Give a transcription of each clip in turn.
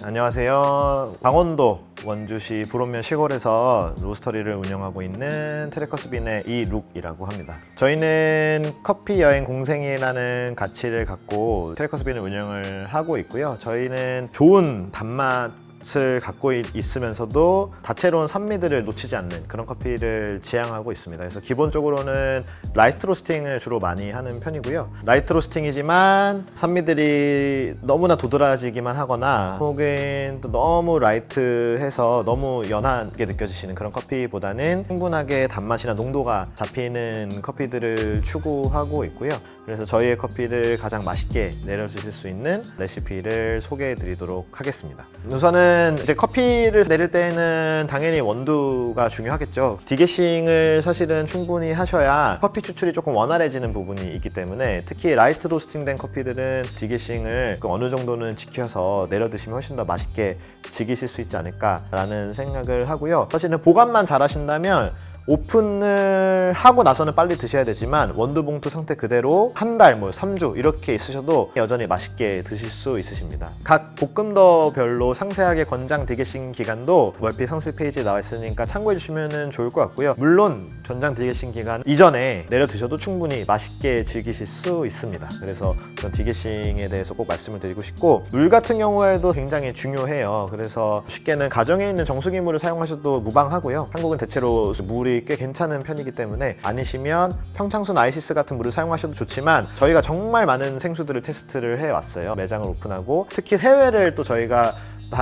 안녕하세요. 강원도 원주시 불원면 시골에서 로스터리를 운영하고 있는 트래커스빈의 이룩이라고 합니다. 저희는 커피 여행 공생이라는 가치를 갖고 트래커스빈을 운영을 하고 있고요. 저희는 좋은 단맛을 갖고 있으면서도 다채로운 산미들을 놓치지 않는 그런 커피를 지향하고 있습니다. 그래서 기본적으로는 라이트 로스팅을 주로 많이 하는 편이고요. 라이트 로스팅이지만 산미들이 너무나 도드라지기만 하거나 혹은 또 너무 라이트해서 너무 연하게 느껴지시는 그런 커피보다는 충분하게 단맛이나 농도가 잡히는 커피들을 추구하고 있고요. 그래서 저희의 커피를 가장 맛있게 내려주실 수 있는 레시피를 소개해 드리도록 하겠습니다. 우선은 이제 커피를 내릴 때는 당연히 원두가 중요하겠죠. 디게싱을 사실은 충분히 하셔야 커피 추출이 조금 원활해지는 부분이 있기 때문에 특히 라이트 로스팅된 커피들은 디게싱을 어느 정도는 지켜서 내려 드시면 훨씬 더 맛있게 즐기실 수 있지 않을까라는 생각을 하고요. 사실은 보관만 잘 하신다면 오픈을 하고 나서는 빨리 드셔야 되지만 원두 봉투 상태 그대로 한 달, 3주 이렇게 있으셔도 여전히 맛있게 드실 수 있으십니다. 각 볶음더별로 상세하게 권장 디게싱 기간도 월피 상세 페이지에 나와 있으니까 참고해 주시면 좋을 것 같고요. 물론 전장 디게싱 기간 이전에 내려 드셔도 충분히 맛있게 즐기실 수 있습니다. 그래서 그런 디게싱에 대해서 꼭 말씀을 드리고 싶고, 물 같은 경우에도 굉장히 중요해요. 그래서 쉽게는 가정에 있는 정수기 물을 사용하셔도 무방하고요. 한국은 대체로 물이 꽤 괜찮은 편이기 때문에 아니시면 평창순 아이시스 같은 물을 사용하셔도 좋지만 저희가 정말 많은 생수들을 테스트를 해왔어요. 매장을 오픈하고 특히 해외를 또 저희가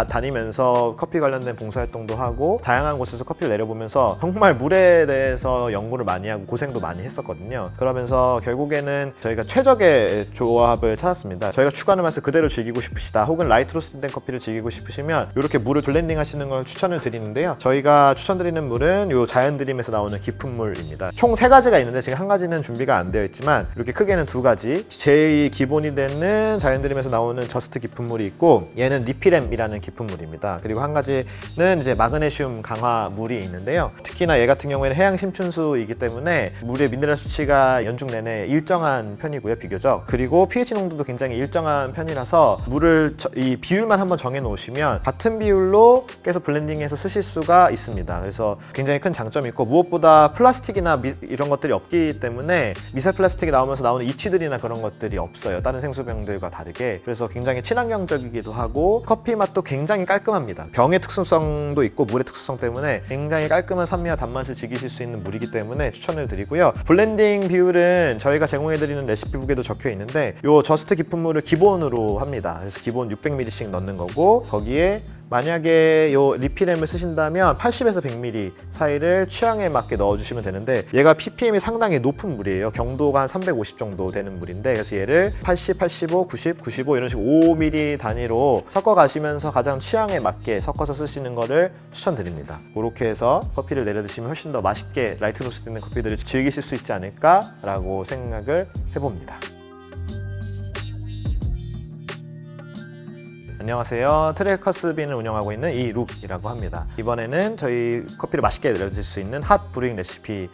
다니면서 커피 관련된 봉사활동도 하고 다양한 곳에서 커피를 내려보면서 정말 물에 대해서 연구를 많이 하고 고생도 많이 했었거든요. 그러면서 결국에는 저희가 최적의 조합을 찾았습니다. 저희가 추가하는 맛을 그대로 즐기고 싶으시다 혹은 라이트 로스팅된 커피를 즐기고 싶으시면 이렇게 물을 블렌딩 하시는 걸 추천을 드리는데요. 저희가 추천드리는 물은 이 자연드림에서 나오는 깊은 물입니다. 총 3가지가 있는데 지금 한 가지는 준비가 안 되어 있지만 이렇게 크게는 2가지, 제일 기본이 되는 자연드림에서 나오는 저스트 깊은 물이 있고 얘는 리피렘이라는 깊은 물입니다. 그리고 한 가지는 이제 마그네슘 강화 물이 있는데요. 특히나 얘 같은 경우에는 해양 심춘수이기 때문에 물의 미네랄 수치가 연중 내내 일정한 편이고요, 비교적. 그리고 pH 농도도 굉장히 일정한 편이라서 물을 이 비율만 한번 정해 놓으시면 같은 비율로 계속 블렌딩해서 쓰실 수가 있습니다. 그래서 굉장히 큰 장점이 있고, 무엇보다 플라스틱이나 이런 것들이 없기 때문에 미세 플라스틱이 나오면서 나오는 이치들이나 그런 것들이 없어요. 다른 생수병들과 다르게. 그래서 굉장히 친환경적이기도 하고 커피 맛도 굉장히 깔끔합니다. 병의 특수성도 있고 물의 특수성 때문에 굉장히 깔끔한 산미와 단맛을 즐기실 수 있는 물이기 때문에 추천을 드리고요. 블렌딩 비율은 저희가 제공해드리는 레시피북에도 적혀 있는데 요 저스트 깊은 물을 기본으로 합니다. 그래서 기본 600ml씩 넣는 거고, 거기에 만약에 요 리피렘을 쓰신다면 80에서 100ml 사이를 취향에 맞게 넣어주시면 되는데 얘가 ppm이 상당히 높은 물이에요. 경도가 한 350 정도 되는 물인데 그래서 얘를 80, 85, 90, 95 이런 식으로 5ml 단위로 섞어 가시면서 가장 취향에 맞게 섞어서 쓰시는 거를 추천드립니다. 그렇게 해서 커피를 내려 드시면 훨씬 더 맛있게 라이트 로스팅된 커피들을 즐기실 수 있지 않을까라고 생각을 해봅니다. 안녕하세요. 트래커스빈을 운영하고 있는 이룩이라고 합니다. 이번에는 저희 커피를 맛있게 내려줄 수 있는 핫 브루잉 레시피에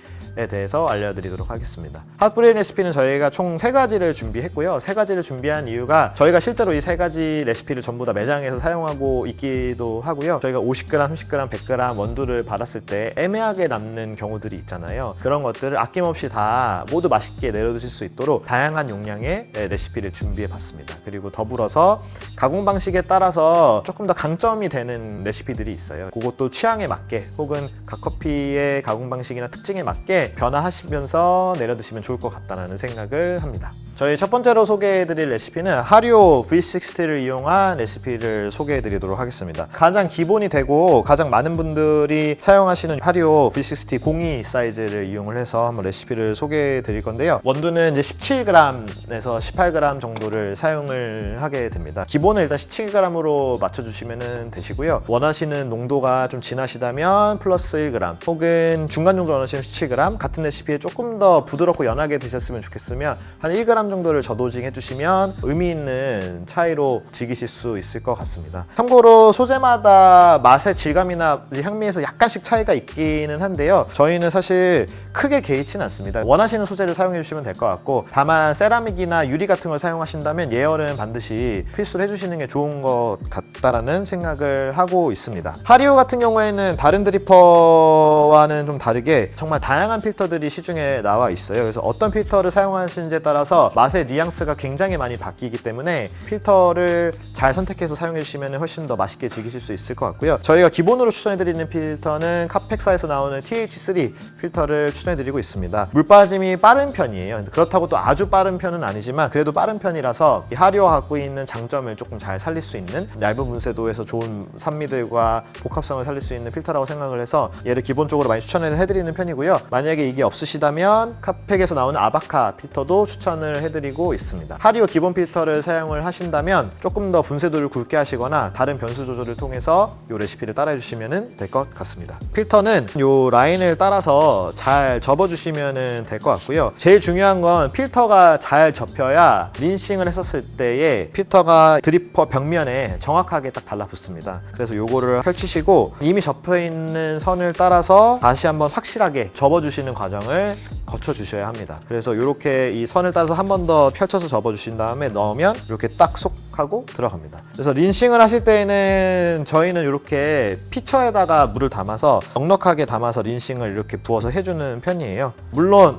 대해서 알려드리도록 하겠습니다. 핫 브루잉 레시피는 저희가 총 3가지를 준비했고요. 3가지를 준비한 이유가 저희가 실제로 이 3가지 레시피를 전부 다 매장에서 사용하고 있기도 하고요. 저희가 50g, 30g, 100g 원두를 받았을 때 애매하게 남는 경우들이 있잖아요. 그런 것들을 아낌없이 다 모두 맛있게 내려드실 수 있도록 다양한 용량의 레시피를 준비해 봤습니다. 그리고 더불어서 가공 방식에 따라서 조금 더 강점이 되는 레시피들이 있어요. 그것도 취향에 맞게 혹은 각 커피의 가공 방식이나 특징에 맞게 변화하시면서 내려 드시면 좋을 것 같다는 생각을 합니다. 저희 첫 번째로 소개해드릴 레시피는 하리오 V60를 이용한 레시피를 소개해드리도록 하겠습니다. 가장 기본이 되고 가장 많은 분들이 사용하시는 하리오 V60 02 사이즈를 이용을 해서 한번 레시피를 소개해드릴 건데요. 원두는 이제 17g에서 18g 정도를 사용을 하게 됩니다. 기본은 일단 17g으로 맞춰주시면 되시고요. 원하시는 농도가 좀 진하시다면 플러스 1g 혹은 중간 정도 원하시면 17g 1g, 같은 레시피에 조금 더 부드럽고 연하게 드셨으면 좋겠으면 한 1g 정도를 저도징 해주시면 의미 있는 차이로 즐기실 수 있을 것 같습니다. 참고로 소재마다 맛의 질감이나 향미에서 약간씩 차이가 있기는 한데요, 저희는 사실 크게 개의치는 않습니다. 원하시는 소재를 사용해 주시면 될 것 같고, 다만 세라믹이나 유리 같은 걸 사용하신다면 예열은 반드시 필수로 해주시는 게 좋은 것 같다라는 생각을 하고 있습니다. 하리오 같은 경우에는 다른 드리퍼와는 좀 다르게 정말 다양한 필터들이 시중에 나와 있어요. 그래서 어떤 필터를 사용하시는지에 따라서 맛의 뉘앙스가 굉장히 많이 바뀌기 때문에 필터를 잘 선택해서 사용해 주시면 훨씬 더 맛있게 즐기실 수 있을 것 같고요. 저희가 기본으로 추천해드리는 필터는 카펙사에서 나오는 TH3 필터를 추천해드리고 있습니다. 물 빠짐이 빠른 편이에요. 그렇다고 또 아주 빠른 편은 아니지만 그래도 빠른 편이라서 이 하리오가 갖고 있는 장점을 조금 잘 살릴 수 있는, 얇은 문세도에서 좋은 산미들과 복합성을 살릴 수 있는 필터라고 생각을 해서 얘를 기본적으로 많이 추천을 해드리는 편이고요. 만약에 이게 없으시다면 카펙에서 나오는 아바카 필터도 추천을 해드리고 있습니다. 하리오 기본 필터를 사용을 하신다면 조금 더 분쇄도를 굵게 하시거나 다른 변수 조절을 통해서 이 레시피를 따라해 주시면 될 것 같습니다. 필터는 이 라인을 따라서 잘 접어주시면 될 것 같고요. 제일 중요한 건 필터가 잘 접혀야 린싱을 했었을 때에 필터가 드리퍼 벽면에 정확하게 딱 달라붙습니다. 그래서 요거를 펼치시고 이미 접혀있는 선을 따라서 다시 한번 확실하게 접어주시는 과정을 거쳐주셔야 합니다. 그래서 이렇게 이 선을 따라서 한 번 더 펼쳐서 접어주신 다음에 넣으면 이렇게 딱 쏙 하고 들어갑니다. 그래서 린싱을 하실 때에는 저희는 이렇게 피처에다가 물을 담아서 넉넉하게 담아서 린싱을 이렇게 부어서 해주는 편이에요. 물론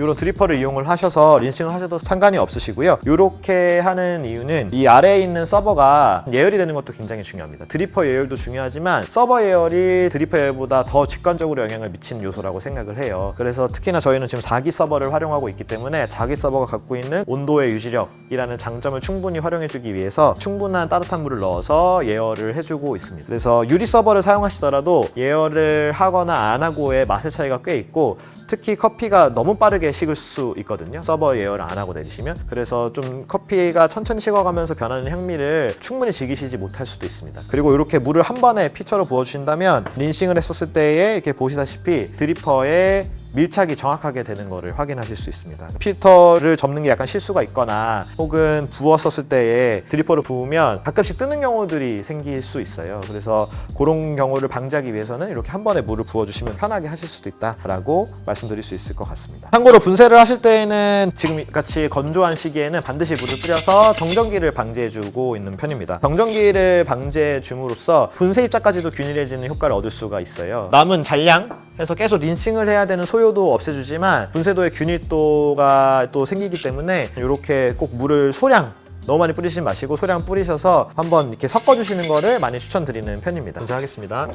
이런 드리퍼를 이용을 하셔서 린싱을 하셔도 상관이 없으시고요. 이렇게 하는 이유는 이 아래에 있는 서버가 예열이 되는 것도 굉장히 중요합니다. 드리퍼 예열도 중요하지만 서버 예열이 드리퍼 예열보다 더 직관적으로 영향을 미치는 요소라고 생각을 해요. 그래서 특히나 저희는 지금 4기 서버를 활용하고 있기 때문에 자기 서버가 갖고 있는 온도의 유지력이라는 장점을 충분히 활용해주기 위해서 충분한 따뜻한 물을 넣어서 예열을 해주고 있습니다. 그래서 유리 서버를 사용하시더라도 예열을 하거나 안 하고의 맛의 차이가 꽤 있고, 특히 커피가 너무 빠르게 식을 수 있거든요. 서버 예열을 안 하고 내리시면. 그래서 좀 커피가 천천히 식어가면서 변하는 향미를 충분히 즐기시지 못할 수도 있습니다. 그리고 이렇게 물을 한 번에 피처로 부어주신다면 린싱을 했었을 때에 이렇게 보시다시피 드리퍼에 밀착이 정확하게 되는 것을 확인하실 수 있습니다. 필터를 접는 게 약간 실수가 있거나 혹은 부었었을 때에 드리퍼를 부으면 가끔씩 뜨는 경우들이 생길 수 있어요. 그래서 그런 경우를 방지하기 위해서는 이렇게 한 번에 물을 부어주시면 편하게 하실 수도 있다라고 말씀드릴 수 있을 것 같습니다. 참고로 분쇄를 하실 때에는 지금 같이 건조한 시기에는 반드시 물을 뿌려서 정전기를 방지해주고 있는 편입니다. 정전기를 방지해 줌으로써 분쇄 입자까지도 균일해지는 효과를 얻을 수가 있어요. 남은 잔량 해서 계속 린싱을 해야 되는 소요도 없애주지만 분쇄도의 균일도가 또 생기기 때문에 이렇게 꼭 물을 소량, 너무 많이 뿌리시지 마시고 소량 뿌리셔서 한번 이렇게 섞어주시는 거를 많이 추천드리는 편입니다. 분쇄하겠습니다.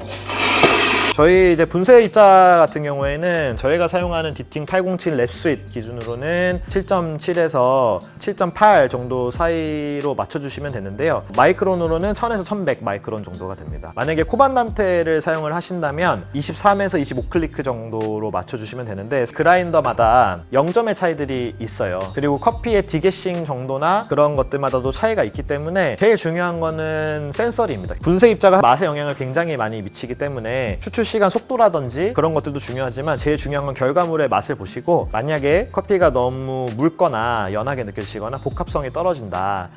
저희 이제 분쇄 입자 같은 경우에는 저희가 사용하는 디팅 807 랩스윗 기준으로는 7.7에서 7.8 정도 사이로 맞춰주시면 되는데요. 마이크론으로는 1000에서 1100 마이크론 정도가 됩니다. 만약에 코반단테를 사용을 하신다면 23에서 25클리크 정도로 맞춰주시면 되는데 그라인더마다 0점의 차이들이 있어요. 그리고 커피의 디게싱 정도나 그런 것들마다도 차이가 있기 때문에 제일 중요한 거는 센서리입니다. 분쇄 입자가 맛에 영향을 굉장히 많이 미치기 때문에 추출 시간 속도라든지 그런 것들도 중요하지만 제일 중요한 건 결과물의 맛을 보시고, 만약에 커피가 너무 묽거나 연하게 느껴지거나 복합성이 떨어진다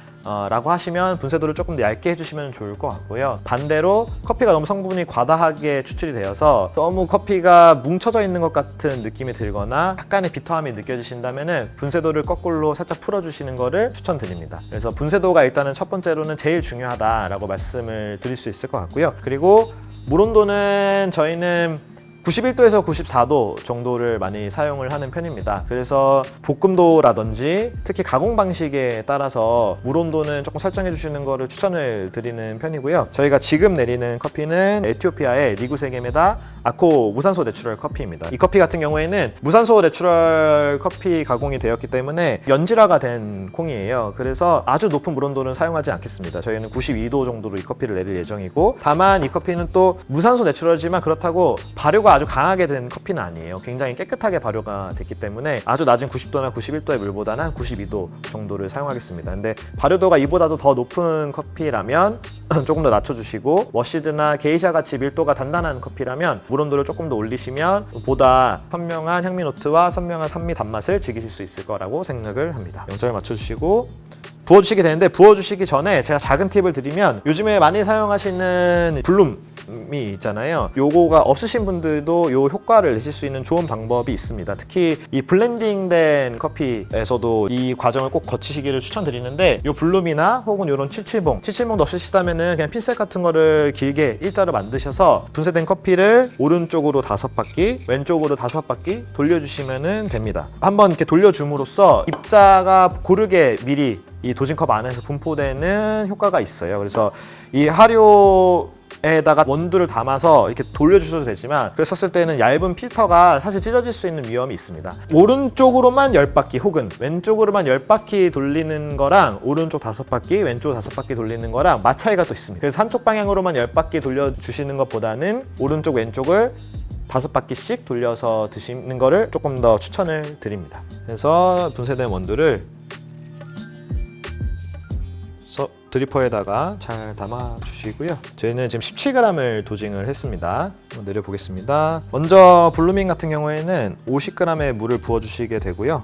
라고 하시면 분쇄도를 조금 더 얇게 해주시면 좋을 것 같고요. 반대로 커피가 너무 성분이 과다하게 추출이 되어서 너무 커피가 뭉쳐져 있는 것 같은 느낌이 들거나 약간의 비터함이 느껴지신다면 분쇄도를 거꾸로 살짝 풀어주시는 거를 추천드립니다. 그래서 분쇄도가 일단은 첫 번째로는 제일 중요하다라고 말씀을 드릴 수 있을 것 같고요. 그리고 물 온도는 저희는 91도에서 94도 정도를 많이 사용을 하는 편입니다. 그래서 볶음도라든지 특히 가공 방식에 따라서 물 온도는 조금 설정해 주시는 거를 추천을 드리는 편이고요. 저희가 지금 내리는 커피는 에티오피아의 리구세게메다 아코 무산소 내추럴 커피입니다. 이 커피 같은 경우에는 무산소 내추럴 커피 가공이 되었기 때문에 연질화가 된 콩이에요. 그래서 아주 높은 물 온도는 사용하지 않겠습니다. 저희는 92도 정도로 이 커피를 내릴 예정이고, 다만 이 커피는 또 무산소 내추럴이지만 그렇다고 발효가 아주 강하게 된 커피는 아니에요. 굉장히 깨끗하게 발효가 됐기 때문에 아주 낮은 90도나 91도의 물보다는 92도 정도를 사용하겠습니다. 근데 발효도가 이보다도 더 높은 커피라면 조금 더 낮춰주시고, 머시드나 게이샤 같이 밀도가 단단한 커피라면 물 온도를 조금 더 올리시면 보다 선명한 향미 노트와 선명한 산미 단맛을 즐기실 수 있을 거라고 생각을 합니다. 0점을 맞춰주시고 부어주시게 되는데, 부어주시기 전에 제가 작은 팁을 드리면, 요즘에 많이 사용하시는 블룸이 있잖아요. 요거가 없으신 분들도 요 효과를 내실 수 있는 좋은 방법이 있습니다. 특히 이 블렌딩된 커피에서도 이 과정을 꼭 거치시기를 추천드리는데, 요 블룸이나 혹은 요런 770도 없으시다면은 그냥 핀셋 같은 거를 길게 일자로 만드셔서 분쇄된 커피를 오른쪽으로 5바퀴, 왼쪽으로 5바퀴 돌려주시면 됩니다. 한번 이렇게 돌려줌으로써 입자가 고르게 미리 이 도징컵 안에서 분포되는 효과가 있어요. 그래서 이 하료에다가 원두를 담아서 이렇게 돌려주셔도 되지만, 그랬었을 때는 얇은 필터가 사실 찢어질 수 있는 위험이 있습니다. 오른쪽으로만 10바퀴 혹은 왼쪽으로만 10바퀴 돌리는 거랑 오른쪽 5바퀴, 왼쪽 5바퀴 돌리는 거랑 맛 차이가 또 있습니다. 그래서 한쪽 방향으로만 10바퀴 돌려주시는 것보다는 오른쪽 왼쪽을 5바퀴씩 돌려서 드시는 거를 조금 더 추천을 드립니다. 그래서 분쇄된 원두를 드리퍼에다가 잘 담아 주시고요. 저희는 지금 17g을 도징을 했습니다. 내려보겠습니다. 먼저 블루밍 같은 경우에는 50g의 물을 부어 주시게 되고요.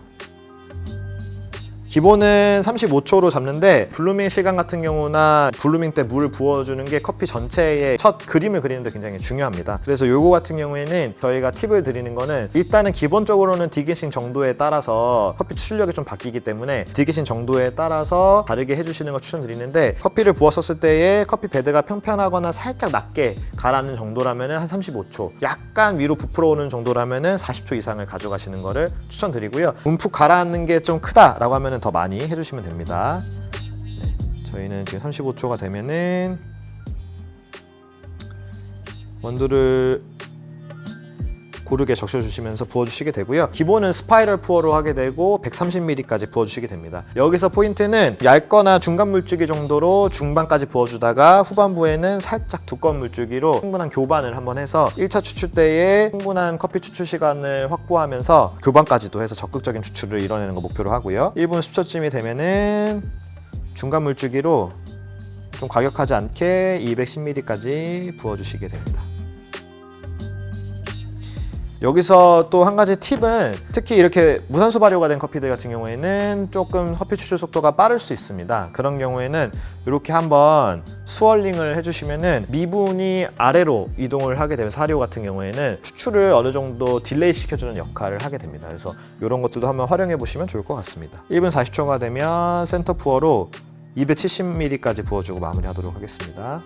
기본은 35초로 잡는데, 블루밍 시간 같은 경우나 블루밍 때 물을 부어주는 게 커피 전체의 첫 그림을 그리는 데 굉장히 중요합니다. 그래서 요거 같은 경우에는 저희가 팁을 드리는 거는, 일단은 기본적으로는 디게싱 정도에 따라서 커피 추출력이 좀 바뀌기 때문에 디게싱 정도에 따라서 다르게 해주시는 걸 추천드리는데, 커피를 부었었을 때에 커피 베드가 평평하거나 살짝 낮게 가라앉는 정도라면 한 35초, 약간 위로 부풀어 오는 정도라면 40초 이상을 가져가시는 거를 추천드리고요. 움푹 가라앉는 게 좀 크다라고 하면 더 많이 해주시면 됩니다. 네, 저희는 지금 35초가 되면은 원두를 고르게 적셔주시면서 부어주시게 되고요. 기본은 스파이럴 푸어로 하게 되고 130ml까지 부어주시게 됩니다. 여기서 포인트는 얇거나 중간 물주기 정도로 중반까지 부어주다가 후반부에는 살짝 두꺼운 물주기로 충분한 교반을 한번 해서 1차 추출 때에 충분한 커피 추출 시간을 확보하면서 교반까지도 해서 적극적인 추출을 이뤄내는 거 목표로 하고요. 1분 10초쯤이 되면은 중간 물주기로 좀 과격하지 않게 210ml까지 부어주시게 됩니다. 여기서 또 한 가지 팁은, 특히 이렇게 무산소 발효가 된 커피들 같은 경우에는 조금 커피 추출 속도가 빠를 수 있습니다. 그런 경우에는 이렇게 한번 스월링을 해주시면은 미분이 아래로 이동을 하게 되면서 하료 같은 경우에는 추출을 어느 정도 딜레이 시켜주는 역할을 하게 됩니다. 그래서 이런 것들도 한번 활용해 보시면 좋을 것 같습니다. 1분 40초가 되면 센터 푸어로 270ml까지 부어주고 마무리하도록 하겠습니다.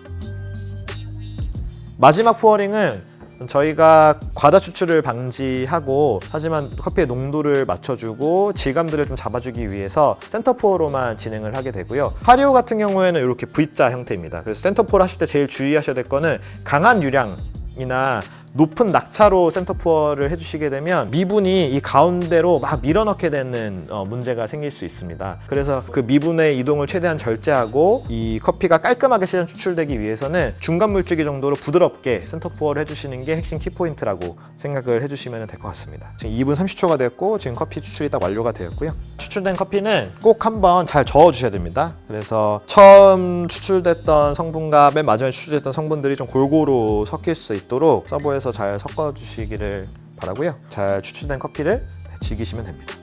마지막 푸어링은 저희가 과다 추출을 방지하고, 하지만 커피의 농도를 맞춰주고 질감들을 좀 잡아주기 위해서 센터포어로만 진행을 하게 되고요. 하리오 같은 경우에는 이렇게 V자 형태입니다. 그래서 센터포어를 하실 때 제일 주의하셔야 될 거는, 강한 유량이나 높은 낙차로 센터푸어를 해주시게 되면 미분이 이 가운데로 막 밀어넣게 되는 문제가 생길 수 있습니다. 그래서 그 미분의 이동을 최대한 절제하고 이 커피가 깔끔하게 시장 추출되기 위해서는 중간 물주기 정도로 부드럽게 센터푸어를 해주시는 게 핵심 키포인트라고 생각을 해주시면 될 것 같습니다. 지금 2분 30초가 됐고 지금 커피 추출이 딱 완료가 되었고요. 추출된 커피는 꼭 한번 잘 저어주셔야 됩니다. 그래서 처음 추출됐던 성분과 맨 마지막에 추출됐던 성분들이 좀 골고루 섞일 수 있도록 서버에서 잘 섞어주시기를 바라고요. 잘 추출된 커피를 즐기시면 됩니다.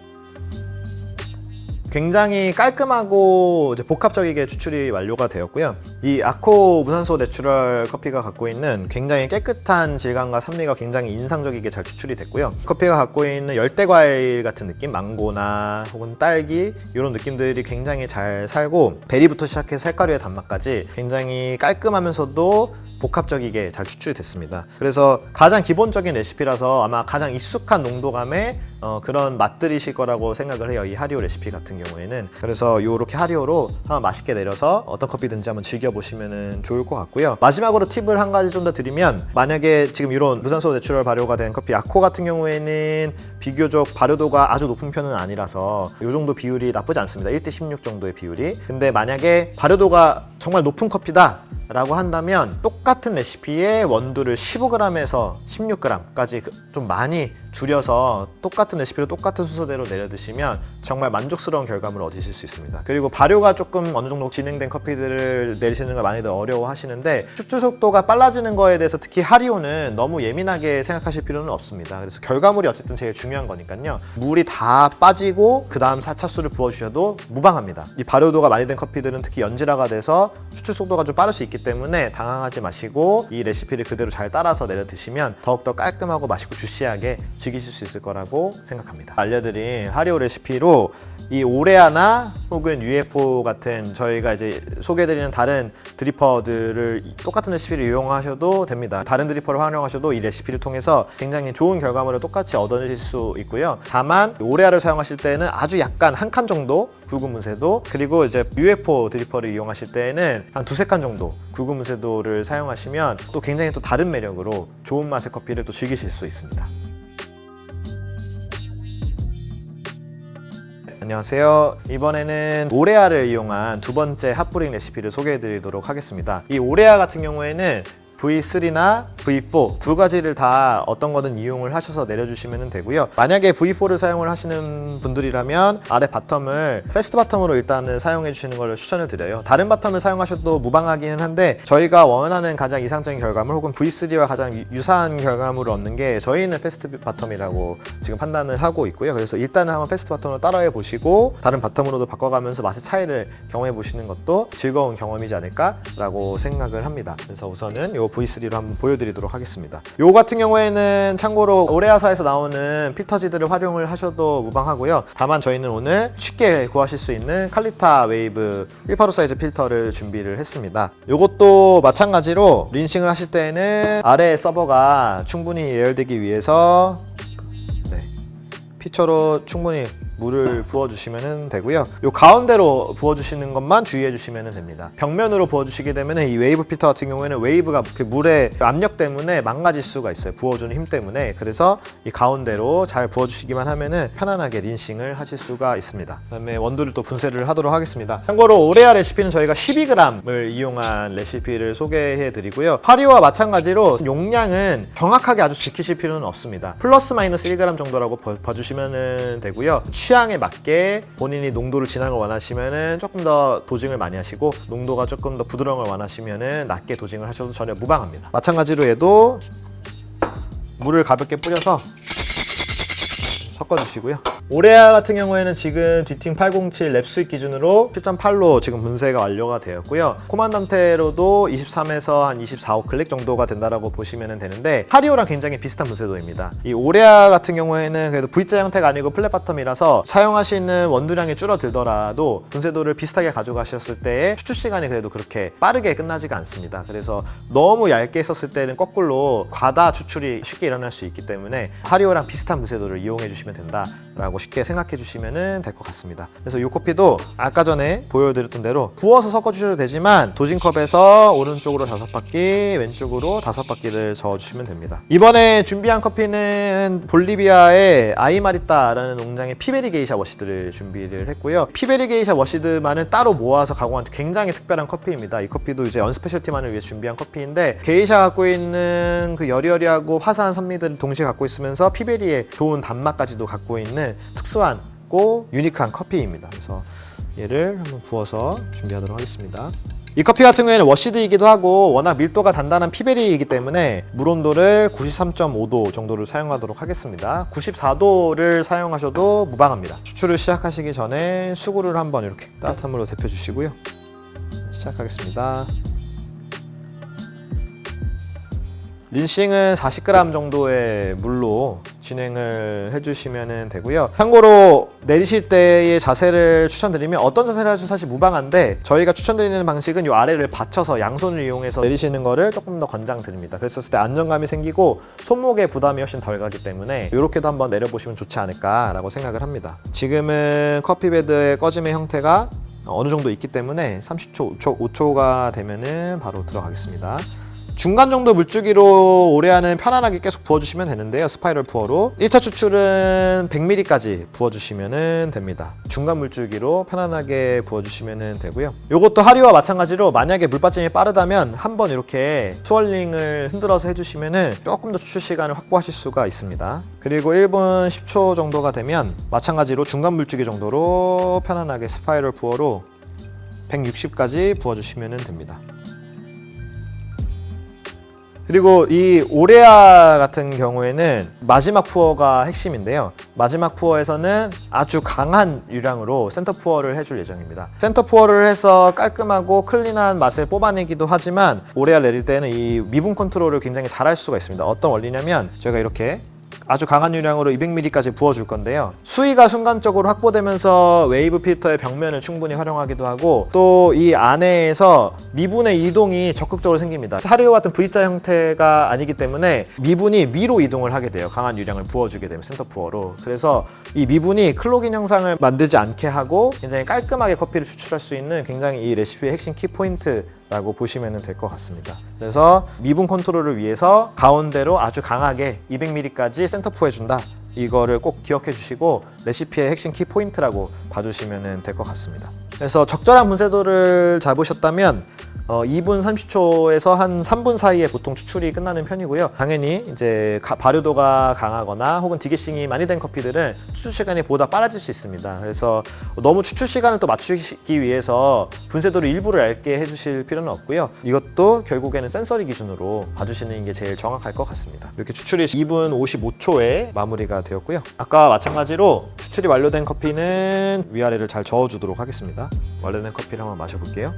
굉장히 깔끔하고 이제 복합적이게 추출이 완료가 되었고요. 이 아코 무산소 내추럴 커피가 갖고 있는 굉장히 깨끗한 질감과 산미가 굉장히 인상적이게 잘 추출이 됐고요. 커피가 갖고 있는 열대과일 같은 느낌, 망고나 혹은 딸기 이런 느낌들이 굉장히 잘 살고, 베리부터 시작해서 쌀가루의 단맛까지 굉장히 깔끔하면서도 복합적이게 잘 추출이 됐습니다. 그래서 가장 기본적인 레시피라서 아마 가장 익숙한 농도감의 그런 맛들이실 거라고 생각을 해요, 이 하리오 레시피 같은 경우에는. 그래서 이렇게 하리오로 한번 맛있게 내려서 어떤 커피든지 한번 즐겨보시면 좋을 것 같고요. 마지막으로 팁을 한 가지 좀 더 드리면, 만약에 지금 이런 무산소 내추럴 발효가 된 커피 아코 같은 경우에는 비교적 발효도가 아주 높은 편은 아니라서 이 정도 비율이 나쁘지 않습니다. 1:16 정도의 비율이. 근데 만약에 발효도가 정말 높은 커피다 라고 한다면 똑같은 똑같은 레시피에 원두를 15g에서 16g까지 좀 많이 줄여서 똑같은 레시피로 똑같은 순서대로 내려 드시면 정말 만족스러운 결과물을 얻으실 수 있습니다. 그리고 발효가 조금 어느 정도 진행된 커피들을 내리시는 걸 많이들 어려워하시는데 추출 속도가 빨라지는 거에 대해서 특히 하리오는 너무 예민하게 생각하실 필요는 없습니다. 그래서 결과물이 어쨌든 제일 중요한 거니까요. 물이 다 빠지고 그 다음 차수를 부어주셔도 무방합니다. 이 발효도가 많이 된 커피들은 특히 연질화가 돼서 추출 속도가 좀 빠를 수 있기 때문에 당황하지 마시고 이 레시피를 그대로 잘 따라서 내려 드시면 더욱더 깔끔하고 맛있고 주시하게 즐기실 수 있을 거라고 생각합니다. 알려드린 하리오 레시피로 이 오레아나 혹은 UFO 같은 저희가 이제 소개해드리는 다른 드리퍼들을 똑같은 레시피를 이용하셔도 됩니다. 다른 드리퍼를 활용하셔도 이 레시피를 통해서 굉장히 좋은 결과물을 똑같이 얻어내실 수 있고요. 다만 오레아를 사용하실 때는 아주 약간 한 칸 정도 굵은 문세도, 그리고 이제 UFO 드리퍼를 이용하실 때는 한 두세 칸 정도 굵은 문세도를 사용하시면 또 굉장히 또 다른 매력으로 좋은 맛의 커피를 또 즐기실 수 있습니다. 안녕하세요. 이번에는 오레아를 이용한 두 번째 핫브링 레시피를 소개해 드리도록 하겠습니다. 이 오레아 같은 경우에는 V3나 V4 두 가지를 다 어떤 거든 이용을 하셔서 내려주시면 되고요. 만약에 V4를 사용을 하시는 분들이라면 아래 바텀을 패스트 바텀으로 일단은 사용해 주시는 걸 추천을 드려요. 다른 바텀을 사용하셔도 무방하기는 한데 저희가 원하는 가장 이상적인 결과물 혹은 V3와 가장 유사한 결과물을 얻는 게 저희는 패스트 바텀이라고 지금 판단을 하고 있고요. 그래서 일단은 한번 패스트 바텀으로 따라해 보시고 다른 바텀으로도 바꿔가면서 맛의 차이를 경험해 보시는 것도 즐거운 경험이지 않을까라고 생각을 합니다. 그래서 우선은 요 V3로 한번 보여드리도록 하겠습니다. 요 같은 경우에는 참고로 오레아사에서 나오는 필터지들을 활용을 하셔도 무방하고요. 다만 저희는 오늘 쉽게 구하실 수 있는 칼리타 웨이브 185 사이즈 필터를 준비를 했습니다. 요것도 마찬가지로 린싱을 하실 때는 아래 서버가 충분히 예열되기 위해서 피처로 충분히 물을 부어주시면 되고요. 요 가운데로 부어주시는 것만 주의해 주시면 됩니다. 벽면으로 부어주시게 되면 이 웨이브 필터 같은 경우에는 웨이브가 그 물의 압력 때문에 망가질 수가 있어요. 부어주는 힘 때문에. 그래서 이 가운데로 잘 부어주시기만 하면 편안하게 린싱을 하실 수가 있습니다. 그 다음에 원두를 또 분쇄를 하도록 하겠습니다. 참고로 오레아 레시피는 저희가 12g을 이용한 레시피를 소개해 드리고요. 하리오와 마찬가지로 용량은 정확하게 아주 지키실 필요는 없습니다. 플러스 마이너스 1g 정도라고 봐주시면 되고요. 취향에 맞게 본인이 농도를 진한 걸 원하시면은 조금 더 도징을 많이 하시고 농도가 조금 더 부드러운 걸 원하시면은 낮게 도징을 하셔도 전혀 무방합니다. 마찬가지로 얘도 물을 가볍게 뿌려서 섞어주시고요. 오레아 같은 경우에는 지금 디팅 807 랩스윗 기준으로 7.8로 지금 분쇄가 완료가 되었고요. 코만단테로도 23에서 한 24, 5클릭 정도가 된다라고 보시면 되는데 하리오랑 굉장히 비슷한 분쇄도입니다. 이 오레아 같은 경우에는 그래도 V자 형태가 아니고 플랫 바텀이라서 사용하시는 원두량이 줄어들더라도 분쇄도를 비슷하게 가져가셨을 때 추출 시간이 그래도 그렇게 빠르게 끝나지가 않습니다. 그래서 너무 얇게 썼을 때는 거꾸로 과다 추출이 쉽게 일어날 수 있기 때문에 하리오랑 비슷한 분쇄도를 이용해 주시면 된다라고 쉽게 생각해 주시면 될 것 같습니다. 그래서 이 커피도 아까 전에 보여드렸던 대로 부어서 섞어주셔도 되지만 도징컵에서 오른쪽으로 5바퀴, 왼쪽으로 5바퀴를 저어주시면 됩니다. 이번에 준비한 커피는 볼리비아의 아이마리따라는 농장의 피베리 게이샤 워시드를 준비를 했고요. 피베리 게이샤 워시드만을 따로 모아서 가공한 굉장히 특별한 커피입니다. 이 커피도 이제 언스페셜티만을 위해 준비한 커피인데 게이샤 갖고 있는 그 여리여리하고 화사한 산미들을 동시에 갖고 있으면서 피베리의 좋은 단맛까지도 갖고 있는 특수하고 유니크한 커피입니다. 그래서 얘를 한번 부어서 준비하도록 하겠습니다. 이 커피 같은 경우에는 워시드이기도 하고 워낙 밀도가 단단한 피베리이기 때문에 물 온도를 93.5도 정도를 사용하도록 하겠습니다. 94도를 사용하셔도 무방합니다. 추출을 시작하시기 전에 수구를 한번 이렇게 따뜻한 물로 데펴주시고요. 시작하겠습니다. 린싱은 40g 정도의 물로 진행을 해주시면 되고요. 참고로 내리실 때의 자세를 추천드리면 어떤 자세를 하셔도 사실 무방한데 저희가 추천드리는 방식은 이 아래를 받쳐서 양손을 이용해서 내리시는 거를 조금 더 권장드립니다. 그랬을 때 안정감이 생기고 손목에 부담이 훨씬 덜 가기 때문에 이렇게도 한번 내려보시면 좋지 않을까라고 생각을 합니다. 지금은 커피베드의 꺼짐의 형태가 어느 정도 있기 때문에 30초, 5초가 되면은 바로 들어가겠습니다. 중간 정도 물주기로 오레아는 편안하게 계속 부어주시면 되는데요. 스파이럴 푸어로 1차 추출은 100ml까지 부어주시면 됩니다. 중간 물주기로 편안하게 부어주시면 되고요. 이것도 하리와 마찬가지로 만약에 물받침이 빠르다면 한번 이렇게 스월링을 흔들어서 해주시면 조금 더 추출 시간을 확보하실 수가 있습니다. 그리고 1분 10초 정도가 되면 마찬가지로 중간 물주기 정도로 편안하게 스파이럴 푸어로 160까지 부어주시면 됩니다. 그리고 이 오레아 같은 경우에는 마지막 푸어가 핵심인데요. 마지막 푸어에서는 아주 강한 유량으로 센터 푸어를 해줄 예정입니다. 센터 푸어를 해서 깔끔하고 클린한 맛을 뽑아내기도 하지만 오레아를 내릴 때는 이 미분 컨트롤을 굉장히 잘할 수가 있습니다. 어떤 원리냐면 제가 이렇게 아주 강한 유량으로 200ml까지 부어줄 건데요. 수위가 순간적으로 확보되면서 웨이브 필터의 벽면을 충분히 활용하기도 하고 또 이 안에서 미분의 이동이 적극적으로 생깁니다. 하리오 같은 V자 형태가 아니기 때문에 미분이 위로 이동을 하게 돼요. 강한 유량을 부어주게 되면 센터 푸어로. 그래서 이 미분이 클로긴 현상을 만들지 않게 하고 굉장히 깔끔하게 커피를 추출할 수 있는 굉장히 이 레시피의 핵심 키포인트 라고 보시면 될 것 같습니다. 그래서 미분 컨트롤을 위해서 가운데로 아주 강하게 200ml까지 센터푸 해준다. 이거를 꼭 기억해 주시고 레시피의 핵심 키 포인트라고 봐주시면 될 것 같습니다. 그래서 적절한 분쇄도를 잡으셨다면 2분 30초에서 한 3분 사이에 보통 추출이 끝나는 편이고요. 당연히 이제 발효도가 강하거나 혹은 디게싱이 많이 된 커피들은 추출 시간이 보다 빨라질 수 있습니다. 그래서 너무 추출 시간을 또 맞추기 위해서 분쇄도를 일부러 얇게 해주실 필요는 없고요. 이것도 결국에는 센서리 기준으로 봐주시는 게 제일 정확할 것 같습니다. 이렇게 추출이 2분 55초에 마무리가 되었고요. 아까 마찬가지로 추출이 완료된 커피는 위아래를 잘 저어주도록 하겠습니다. 완료된 커피를 한번 마셔볼게요.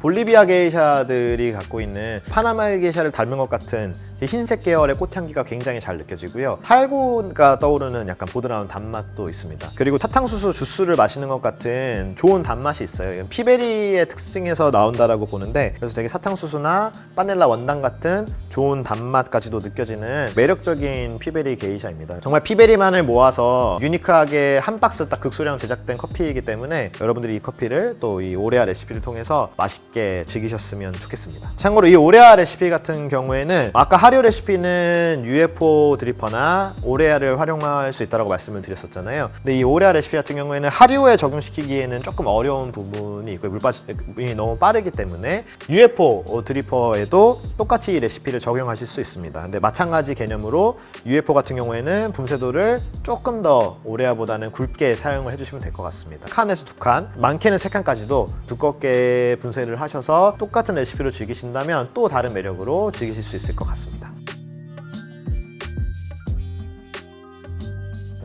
볼리비아 게이샤들이 갖고 있는 파나마 게이샤를 닮은 것 같은 흰색 계열의 꽃향기가 굉장히 잘 느껴지고요. 탈구가 떠오르는 약간 보드라운 단맛도 있습니다. 그리고 사탕수수 주스를 마시는 것 같은 좋은 단맛이 있어요. 피베리의 특징에서 나온다라고 보는데 그래서 되게 사탕수수나 바닐라 원당 같은 좋은 단맛까지도 느껴지는 매력적인 피베리 게이샤입니다. 정말 피베리만을 모아서 유니크하게 한 박스 딱 극소량 제작된 커피이기 때문에 여러분들이 이 커피를 또 이 오레아 레시피를 통해서 맛있게 즐기셨으면 좋겠습니다. 참고로 이 오레아 레시피 같은 경우에는 아까 하리오 레시피는 UFO 드리퍼나 오레아를 활용할 수 있다고 말씀을 드렸었잖아요. 근데 이 오레아 레시피 같은 경우에는 하리오에 적용시키기에는 조금 어려운 부분이 있고 물받침이 너무 빠르기 때문에 UFO 드리퍼에도 똑같이 이 레시피를 적용하실 수 있습니다. 근데 마찬가지 개념으로 UFO 같은 경우에는 분쇄도를 조금 더 오레아보다는 굵게 사용을 해주시면 될 것 같습니다. 칸에서 2칸, 많게는 3칸까지도 두껍게 분쇄를 하셔서 똑같은 레시피로 즐기신다면 또 다른 매력으로 즐기실 수 있을 것 같습니다.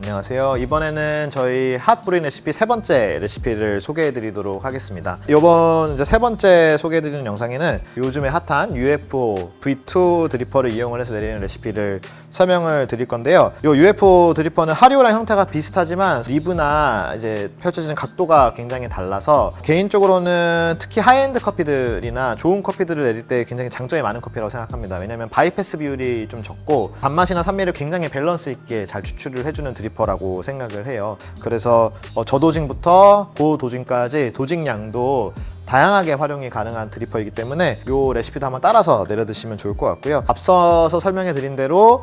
안녕하세요. 이번에는 저희 핫 브루잉 레시피 세 번째 레시피를 소개해 드리도록 하겠습니다. 이번 이제 세 번째 소개해 드리는 영상에는 요즘에 핫한 UFO V2 드리퍼를 이용을 해서 내리는 레시피를 설명을 드릴 건데요. 이 UFO 드리퍼는 하리오랑 형태가 비슷하지만 리브나 이제 펼쳐지는 각도가 굉장히 달라서 개인적으로는 특히 하이엔드 커피들이나 좋은 커피들을 내릴 때 굉장히 장점이 많은 커피라고 생각합니다. 왜냐면 바이패스 비율이 좀 적고 단맛이나 산미를 굉장히 밸런스 있게 잘 추출을 해주는 드리퍼라고 생각을 해요. 그래서 저도징부터 고도징까지 도징량도 다양하게 활용이 가능한 드리퍼이기 때문에 이 레시피도 한번 따라서 내려 드시면 좋을 것 같고요. 앞서서 설명해 드린 대로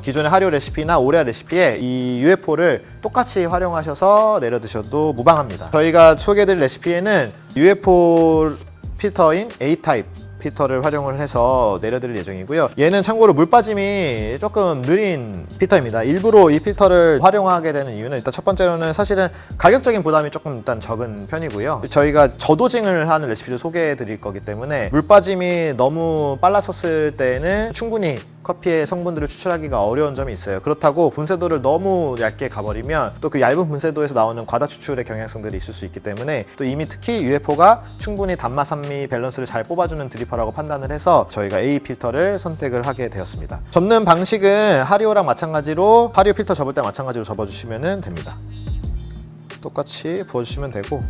기존의 하리오 레시피나 오레아 레시피에 이 UFO를 똑같이 활용하셔서 내려 드셔도 무방합니다. 저희가 소개해 드릴 레시피에는 UFO 필터인 A타입 필터를 활용을 해서 내려드릴 예정이고요. 얘는 참고로 물빠짐이 조금 느린 필터입니다. 일부러 이 필터를 활용하게 되는 이유는 일단 첫 번째로는 사실은 가격적인 부담이 조금 일단 적은 편이고요. 저희가 저도징을 하는 레시피를 소개해 드릴 거기 때문에 물빠짐이 너무 빨랐었을 때는 충분히 커피의 성분들을 추출하기가 어려운 점이 있어요. 그렇다고 분쇄도를 너무 얇게 가버리면 또 그 얇은 분쇄도에서 나오는 과다 추출의 경향성들이 있을 수 있기 때문에 또 이미 특히 UFO가 충분히 단맛 산미 밸런스를 잘 뽑아주는 드리퍼라고 판단을 해서 저희가 A 필터를 선택을 하게 되었습니다. 접는 방식은 하리오랑 마찬가지로 하리오 필터 접을 때 마찬가지로 접어주시면 됩니다. 똑같이 부어주시면 되고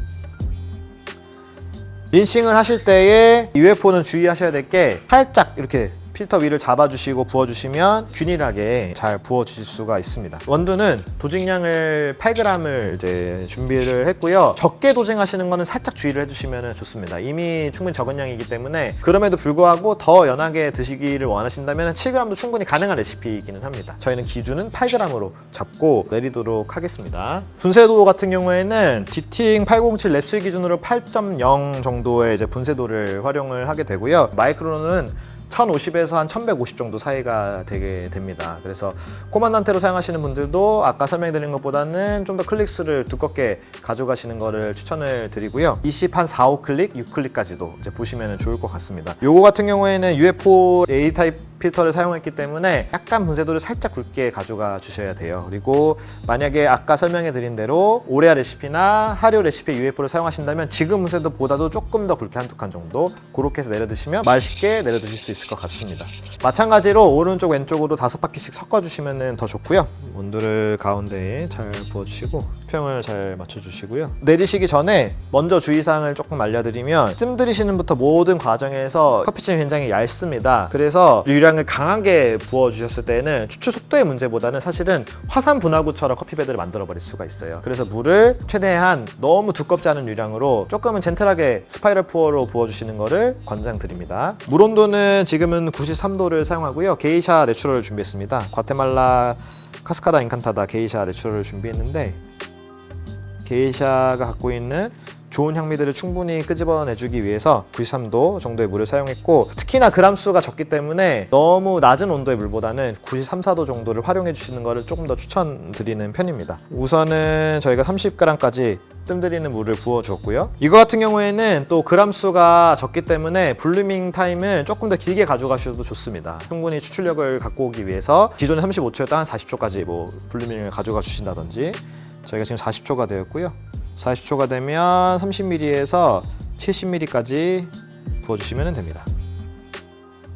린싱을 하실 때에 UFO는 주의하셔야 될 게 살짝 이렇게 필터 위를 잡아주시고 부어주시면 균일하게 잘 부어주실 수가 있습니다. 원두는 도징량을 8g을 이제 준비를 했고요. 적게 도징하시는 거는 살짝 주의를 해주시면 좋습니다. 이미 충분히 적은 양이기 때문에 그럼에도 불구하고 더 연하게 드시기를 원하신다면 7g도 충분히 가능한 레시피이기는 합니다. 저희는 기준은 8g으로 잡고 내리도록 하겠습니다. 분쇄도 같은 경우에는 디팅 807 랩스 기준으로 8.0 정도의 이제 분쇄도를 활용을 하게 되고요. 마이크론은 1050에서 한 1150 정도 사이가 되게 됩니다. 그래서 코만단테로 사용하시는 분들도 아까 설명드린 것보다는 좀 더 클릭수를 두껍게 가져가시는 거를 추천을 드리고요. 20 한 4, 5클릭, 6클릭까지도 이제 보시면 좋을 것 같습니다. 요거 같은 경우에는 UFO A 타입 필터를 사용했기 때문에 약간 분쇄도를 살짝 굵게 가져가 주셔야 돼요. 그리고 만약에 아까 설명해 드린 대로 오레아 레시피나 하리오 레시피 UFO를 사용하신다면 지금 분쇄도보다도 조금 더 굵게 한두 칸 정도 그렇게 해서 내려드시면 맛있게 내려드실 수 있을 것 같습니다. 마찬가지로 오른쪽 왼쪽으로 5바퀴씩 섞어주시면 더 좋고요. 원두를 가운데에 잘 부어주시고 수평을 잘 맞춰주시고요. 내리시기 전에 먼저 주의사항을 조금 알려드리면 뜸 들이시는부터 모든 과정에서 커피층이 굉장히 얇습니다. 그래서 유량을 강하게 부어주셨을 때는 추출 속도의 문제보다는 사실은 화산 분화구처럼 커피배드를 만들어버릴 수가 있어요. 그래서 물을 최대한 너무 두껍지 않은 유량으로 조금은 젠틀하게 스파이럴 푸어로 부어주시는 거를 권장드립니다. 물 온도는 지금은 93도를 사용하고요. 게이샤 내추럴을 준비했습니다. 과테말라 카스카다 인칸타다 게이샤 내추럴을 준비했는데 게이샤가 갖고 있는 좋은 향미들을 충분히 끄집어내주기 위해서 93도 정도의 물을 사용했고 특히나 그람수가 적기 때문에 너무 낮은 온도의 물보다는 93, 4도 정도를 활용해 주시는 것을 조금 더 추천드리는 편입니다. 우선은 저희가 30g까지 뜸들이는 물을 부어줬고요. 이거 같은 경우에는 또 그람수가 적기 때문에 블루밍 타임은 조금 더 길게 가져가셔도 좋습니다. 충분히 추출력을 갖고 오기 위해서 기존에 35초였다 한 40초까지 뭐 블루밍을 가져가 주신다든지 저희가 지금 40초가 되었고요. 40초가 되면 30ml에서 70ml까지 부어주시면 됩니다.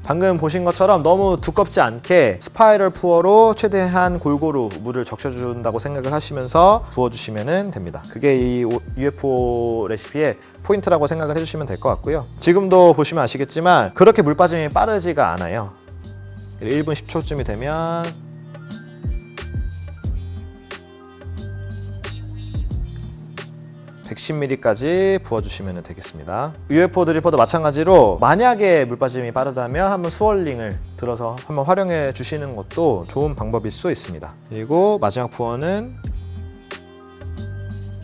방금 보신 것처럼 너무 두껍지 않게 스파이럴 푸어로 최대한 골고루 물을 적셔준다고 생각을 하시면서 부어주시면 됩니다. 그게 이 UFO 레시피의 포인트라고 생각을 해주시면 될 것 같고요. 지금도 보시면 아시겠지만 그렇게 물 빠짐이 빠르지가 않아요. 1분 10초쯤이 되면 110ml까지 부어주시면 되겠습니다. UFO 드리퍼도 마찬가지로 만약에 물빠짐이 빠르다면 한번 스월링을 들어서 한번 활용해 주시는 것도 좋은 방법일 수 있습니다. 그리고 마지막 부어는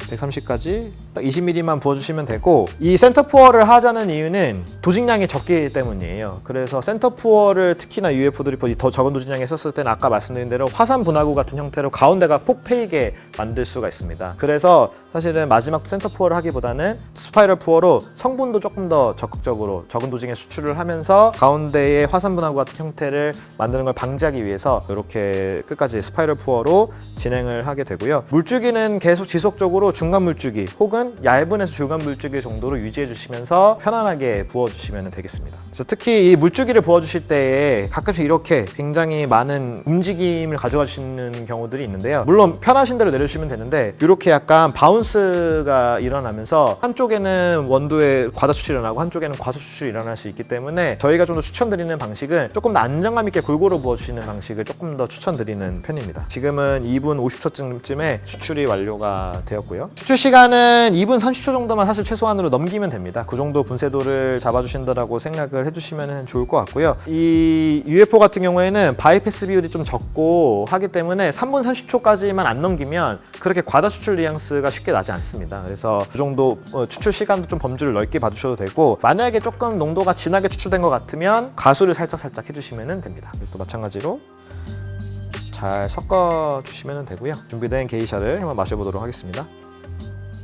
130까지 딱 20ml만 부어주시면 되고 이 센터 푸어를 하자는 이유는 도징량이 적기 때문이에요. 그래서 센터 푸어를 특히나 UFO 드리퍼 더 적은 도징량에 썼을 때는 아까 말씀드린 대로 화산 분화구 같은 형태로 가운데가 폭 패이게 만들 수가 있습니다. 그래서 사실은 마지막 센터 푸어를 하기보다는 스파이럴 푸어로 성분도 조금 더 적극적으로 적은 도징에 수출을 하면서 가운데에 화산 분화구 같은 형태를 만드는 걸 방지하기 위해서 이렇게 끝까지 스파이럴 푸어로 진행을 하게 되고요. 물주기는 계속 지속적으로 중간 물주기 혹은 얇은에서 중간 물주기 정도로 유지해 주시면서 편안하게 부어주시면 되겠습니다. 그래서 특히 이 물주기를 부어주실 때에 가끔씩 이렇게 굉장히 많은 움직임을 가져가 주시는 경우들이 있는데요. 물론 편하신 대로 내려주시면 되는데 이렇게 약간 바운스가 일어나면서 한쪽에는 원두의 과다 추출이 일어나고 한쪽에는 과소 추출이 일어날 수 있기 때문에 저희가 좀 더 추천드리는 방식은 조금 더 안정감 있게 골고루 부어주시는 방식을 조금 더 추천드리는 편입니다. 지금은 2분 50초쯤에 추출이 완료가 되었고요. 추출 시간은 2분 30초 정도만 사실 최소한으로 넘기면 됩니다. 그 정도 분쇄도를 잡아주신다라고 생각을 해주시면 좋을 것 같고요. 이 UFO 같은 경우에는 바이패스 비율이 좀 적고 하기 때문에 3분 30초까지만 안 넘기면 그렇게 과다 추출 뉘앙스가 쉽게 나지 않습니다. 그래서 그 정도 추출 시간도 좀 범주를 넓게 봐주셔도 되고 만약에 조금 농도가 진하게 추출된 것 같으면 가수를 살짝 해주시면 됩니다. 또 마찬가지로 잘 섞어주시면 되고요. 준비된 게이샤를 한번 마셔보도록 하겠습니다.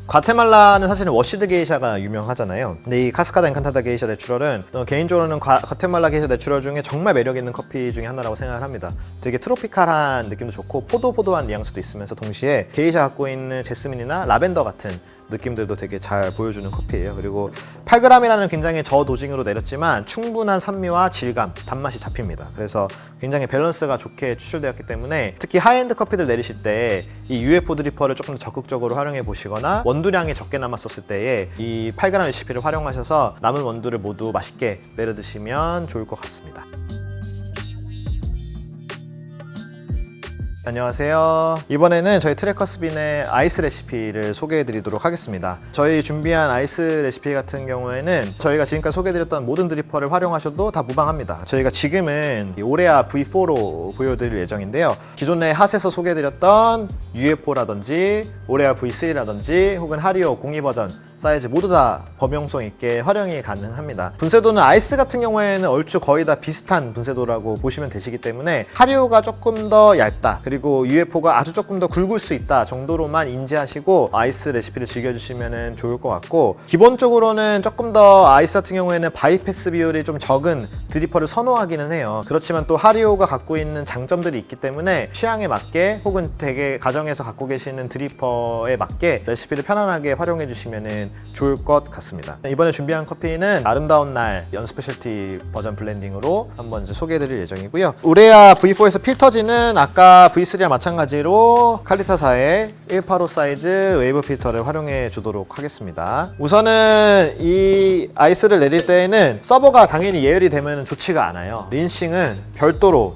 과테말라는 사실은 워시드 게이샤가 유명하잖아요. 근데 이 카스카다 인칸타다 게이샤 내추럴은 개인적으로는 과테말라 게이샤 내추럴 중에 정말 매력 있는 커피 중에 하나라고 생각을 합니다. 되게 트로피칼한 느낌도 좋고 포도포도한 뉘앙스도 있으면서 동시에 게이샤 갖고 있는 제스민이나 라벤더 같은 느낌들도 되게 잘 보여주는 커피예요. 그리고 8g이라는 굉장히 저도징으로 내렸지만 충분한 산미와 질감, 단맛이 잡힙니다. 그래서 굉장히 밸런스가 좋게 추출되었기 때문에 특히 하이엔드 커피들 내리실 때 이 UFO 드리퍼를 조금 더 적극적으로 활용해 보시거나 원두량이 적게 남았었을 때에 이 8g 레시피를 활용하셔서 남은 원두를 모두 맛있게 내려 드시면 좋을 것 같습니다. 안녕하세요. 이번에는 저희 트래커스빈의 아이스 레시피를 소개해 드리도록 하겠습니다. 저희 준비한 아이스 레시피 같은 경우에는 저희가 지금까지 소개해 드렸던 모든 드리퍼를 활용하셔도 다 무방합니다. 저희가 지금은 오레아 V4로 보여드릴 예정인데요. 기존에 핫에서 소개해 드렸던 UFO라든지 오레아 V3라든지 혹은 하리오 02 버전 사이즈 모두 다 범용성 있게 활용이 가능합니다. 분쇄도는 아이스 같은 경우에는 얼추 거의 다 비슷한 분쇄도라고 보시면 되시기 때문에 하리오가 조금 더 얇다, 그리고 UFO가 아주 조금 더 굵을 수 있다 정도로만 인지하시고 아이스 레시피를 즐겨주시면 좋을 것 같고, 기본적으로는 조금 더 아이스 같은 경우에는 바이패스 비율이 좀 적은 드리퍼를 선호하기는 해요. 그렇지만 또 하리오가 갖고 있는 장점들이 있기 때문에 취향에 맞게 혹은 되게 가정에서 갖고 계시는 드리퍼에 맞게 레시피를 편안하게 활용해 주시면 좋을 것 같습니다. 이번에 준비한 커피는 아름다운 날 연스페셜티 버전 블렌딩으로 한번 이제 소개해 드릴 예정이고요. 오레아 V4에서 필터지는 아까 V3와 마찬가지로 칼리타사의 185 사이즈 웨이브 필터를 활용해 주도록 하겠습니다. 우선은 이 아이스를 내릴 때에는 서버가 당연히 예열이 되면 좋지가 않아요. 린싱은 별도로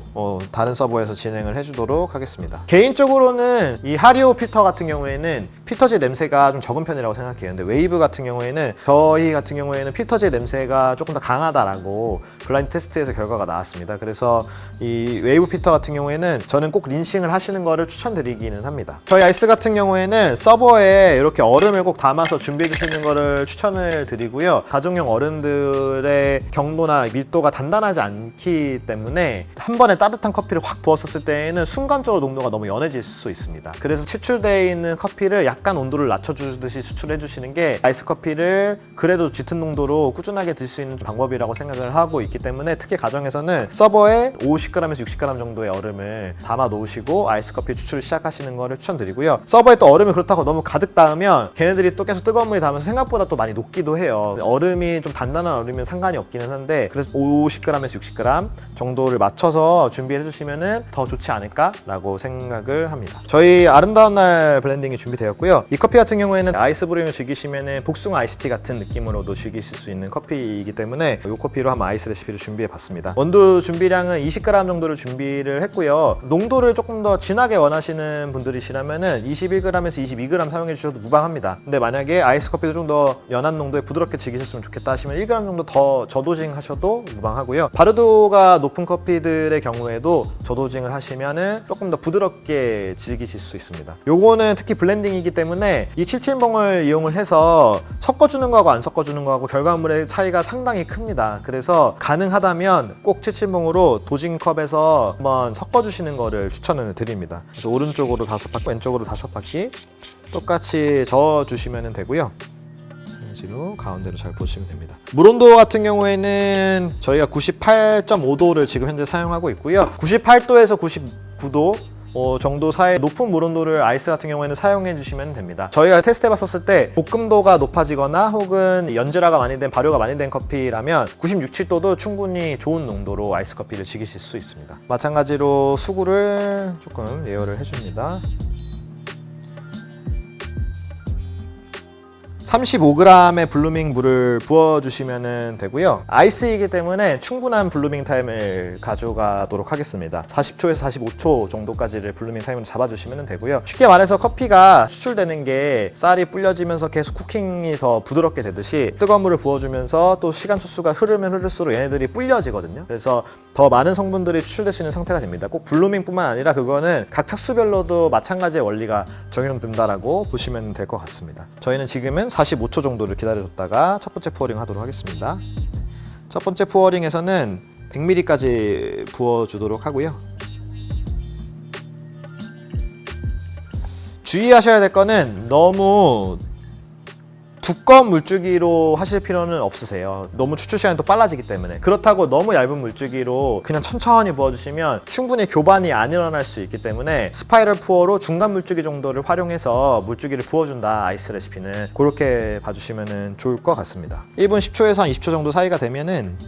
다른 서버에서 진행을 해주도록 하겠습니다. 개인적으로는 이 하리오 필터 같은 경우에는 필터지 냄새가 좀 적은 편이라고 생각해요. 근데 웨이브 같은 경우에는, 저희 같은 경우에는 필터지 냄새가 조금 더 강하다라고 블라인드 테스트에서 결과가 나왔습니다. 그래서 이 웨이브 필터 같은 경우에는 저는 꼭 린싱을 하시는 거를 추천드리기는 합니다. 저희 아이스 같은 경우에는 서버에 이렇게 얼음을 꼭 담아서 준비해 주시는 거를 추천을 드리고요. 가정용 얼음들의 경도나 밀도가 단단하지 않기 때문에 한 번에 따뜻한 커피를 확 부었었을 때에는 순간적으로 농도가 너무 연해질 수 있습니다. 그래서 추출되어 있는 커피를 약간 온도를 낮춰주듯이 추출해 주시는 게 아이스 커피를 그래도 짙은 농도로 꾸준하게 들 수 있는 방법이라고 생각을 하고 있기 때문에, 특히 가정에서는 서버에 50g에서 60g 정도의 얼음을 담아 놓으시고 아이스 커피 추출을 시작하시는 거를 추천드리고요. 서버에 또 얼음이 그렇다고 너무 가득 닿으면 걔네들이 또 계속 뜨거운 물이 닿으면서 생각보다 또 많이 녹기도 해요. 얼음이 좀 단단한 얼음이면 상관이 없기는 한데, 그래서 50g에서 60g 정도를 맞춰서 준비해 주시면 더 좋지 않을까라고 생각을 합니다. 저희 아름다운 날 블렌딩이 준비되었고요. 이 커피 같은 경우에는 아이스 브루잉을 즐기시면 복숭아 아이스티 같은 느낌으로도 즐기실 수 있는 커피이기 때문에 이 커피로 한번 아이스 레시피를 준비해 봤습니다. 원두 준비량은 20g 정도를 준비를 했고요. 농도를 조금 더 진하게 원하시는 분들이시라면 21g에서 22g 사용해 주셔도 무방합니다. 근데 만약에 아이스 커피도 좀 더 연한 농도에 부드럽게 즐기셨으면 좋겠다 하시면 1g 정도 더 저도징 하셔도 무방하고요. 발효도가 높은 커피들의 경우에도 저도징을 하시면 조금 더 부드럽게 즐기실 수 있습니다. 요거는 특히 블렌딩이기 때문에 이 77봉을 이용을 해서 섞어주는 거하고 안 섞어주는 거하고 결과물의 차이가 상당히 큽니다. 그래서 가능하다면 꼭 77봉으로 도징컵에서 한번 섞어주시는 거를 추천을 드립니다. 그래서 오른쪽으로 5바퀴, 왼쪽으로 5바퀴 똑같이 저어주시면 되고요. 로 가운데로 잘 보시면 됩니다. 물 온도 같은 경우에는 저희가 98.5도를 지금 현재 사용하고 있고요. 98도에서 99도 정도 사이의 높은 물 온도를 아이스 같은 경우에는 사용해 주시면 됩니다. 저희가 테스트 해봤었을 때 볶음도가 높아지거나 혹은 연질화가 많이 된, 발효가 많이 된 커피라면 96, 7도도 충분히 좋은 농도로 아이스 커피를 즐기실 수 있습니다. 마찬가지로 수구를 조금 예열을 해줍니다. 35g의 블루밍 물을 부어주시면 되고요. 아이스이기 때문에 충분한 블루밍 타임을 가져가도록 하겠습니다. 40초에서 45초 정도까지를 블루밍 타임으로 잡아주시면 되고요. 쉽게 말해서 커피가 추출되는 게 쌀이 불려지면서 계속 쿠킹이 더 부드럽게 되듯이 뜨거운 물을 부어주면서 또 시간 초수가 흐르면 흐를수록 얘네들이 불려지거든요. 그래서 더 많은 성분들이 추출될 수 있는 상태가 됩니다. 꼭 블루밍뿐만 아니라 그거는 각 착수별로도 마찬가지의 원리가 적용된다라고 보시면 될 것 같습니다. 저희는 지금은 45초 정도를 기다려줬다가 첫 번째 푸어링 하도록 하겠습니다. 첫 번째 푸어링에서는 100ml까지 부어주도록 하고요. 주의하셔야 될 거는 너무 두꺼운 물줄기로 하실 필요는 없으세요. 너무 추출 시간이 또 빨라지기 때문에. 그렇다고 너무 얇은 물줄기로 그냥 천천히 부어주시면 충분히 교반이 안 일어날 수 있기 때문에 스파이럴 푸어로 중간 물줄기 정도를 활용해서 물줄기를 부어준다, 아이스 레시피는. 그렇게 봐주시면 좋을 것 같습니다. 1분 10초에서 한 20초 정도 사이가 되면은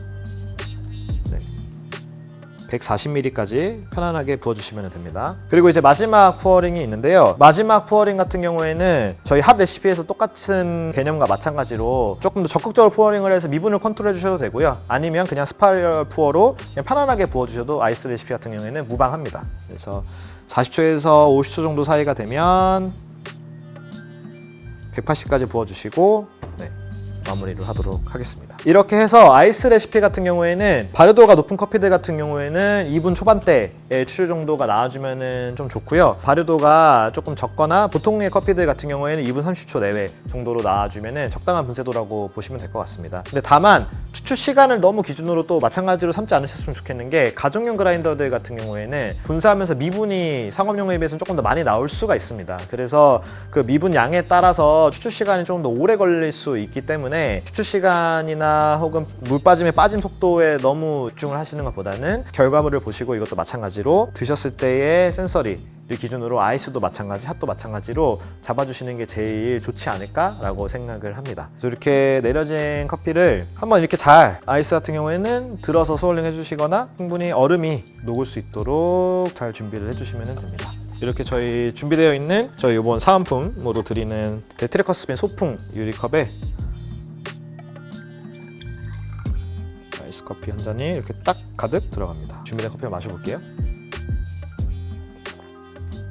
140ml까지 편안하게 부어주시면 됩니다. 그리고 이제 마지막 푸어링이 있는데요. 마지막 푸어링 같은 경우에는 저희 핫 레시피에서 똑같은 개념과 마찬가지로 조금 더 적극적으로 푸어링을 해서 미분을 컨트롤해 주셔도 되고요. 아니면 그냥 스파이럴 푸어로 그냥 편안하게 부어주셔도 아이스 레시피 같은 경우에는 무방합니다. 그래서 40초에서 50초 정도 사이가 되면 180까지 부어주시고 마무리를 하도록 하겠습니다. 이렇게 해서 아이스 레시피 같은 경우에는 발효도가 높은 커피들 같은 경우에는 2분 초반대의 추출 정도가 나와주면 좀 좋고요. 발효도가 조금 적거나 보통의 커피들 같은 경우에는 2분 30초 내외 정도로 나와주면 적당한 분쇄도라고 보시면 될 것 같습니다. 근데 다만 추출 시간을 너무 기준으로 또 마찬가지로 삼지 않으셨으면 좋겠는 게 가정용 그라인더들 같은 경우에는 분쇄하면서 미분이 상업용에 비해서는 조금 더 많이 나올 수가 있습니다. 그래서 그 미분 양에 따라서 추출 시간이 조금 더 오래 걸릴 수 있기 때문에 추출 시간이나 혹은 물 빠짐의 빠짐 속도에 너무 집중을 하시는 것보다는 결과물을 보시고 이것도 마찬가지로 드셨을 때의 센서리 기준으로 아이스도 마찬가지, 핫도 마찬가지로 잡아주시는 게 제일 좋지 않을까라고 생각을 합니다. 그래서 이렇게 내려진 커피를 한번 이렇게 잘 아이스 같은 경우에는 들어서 스월링 해주시거나 충분히 얼음이 녹을 수 있도록 잘 준비를 해주시면 됩니다. 이렇게 저희 준비되어 있는 저희 이번 사은품으로 드리는 트래커스빈 소풍 유리컵에 아이스 커피 한 잔이 이렇게 딱 가득 들어갑니다. 준비된 커피를 마셔볼게요.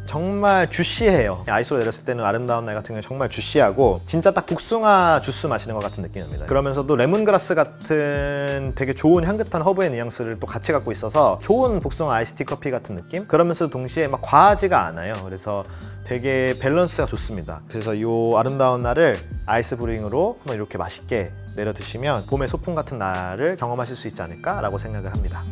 정말 주시해요. 아이스로 내렸을 때는 아름다운 날 같은 경우는 정말 주시하고 진짜 딱 복숭아 주스 마시는 것 같은 느낌입니다. 그러면서도 레몬그라스 같은 되게 좋은 향긋한 허브의 뉘앙스를 또 같이 갖고 있어서 좋은 복숭아 아이스티 커피 같은 느낌? 그러면서도 동시에 막 과하지가 않아요. 그래서 되게 밸런스가 좋습니다. 그래서 이 아름다운 날을 아이스 브루잉으로 한번 이렇게 맛있게 내려 드시면 봄의 소풍 같은 날을 경험하실 수 있지 않을까라고 생각을 합니다.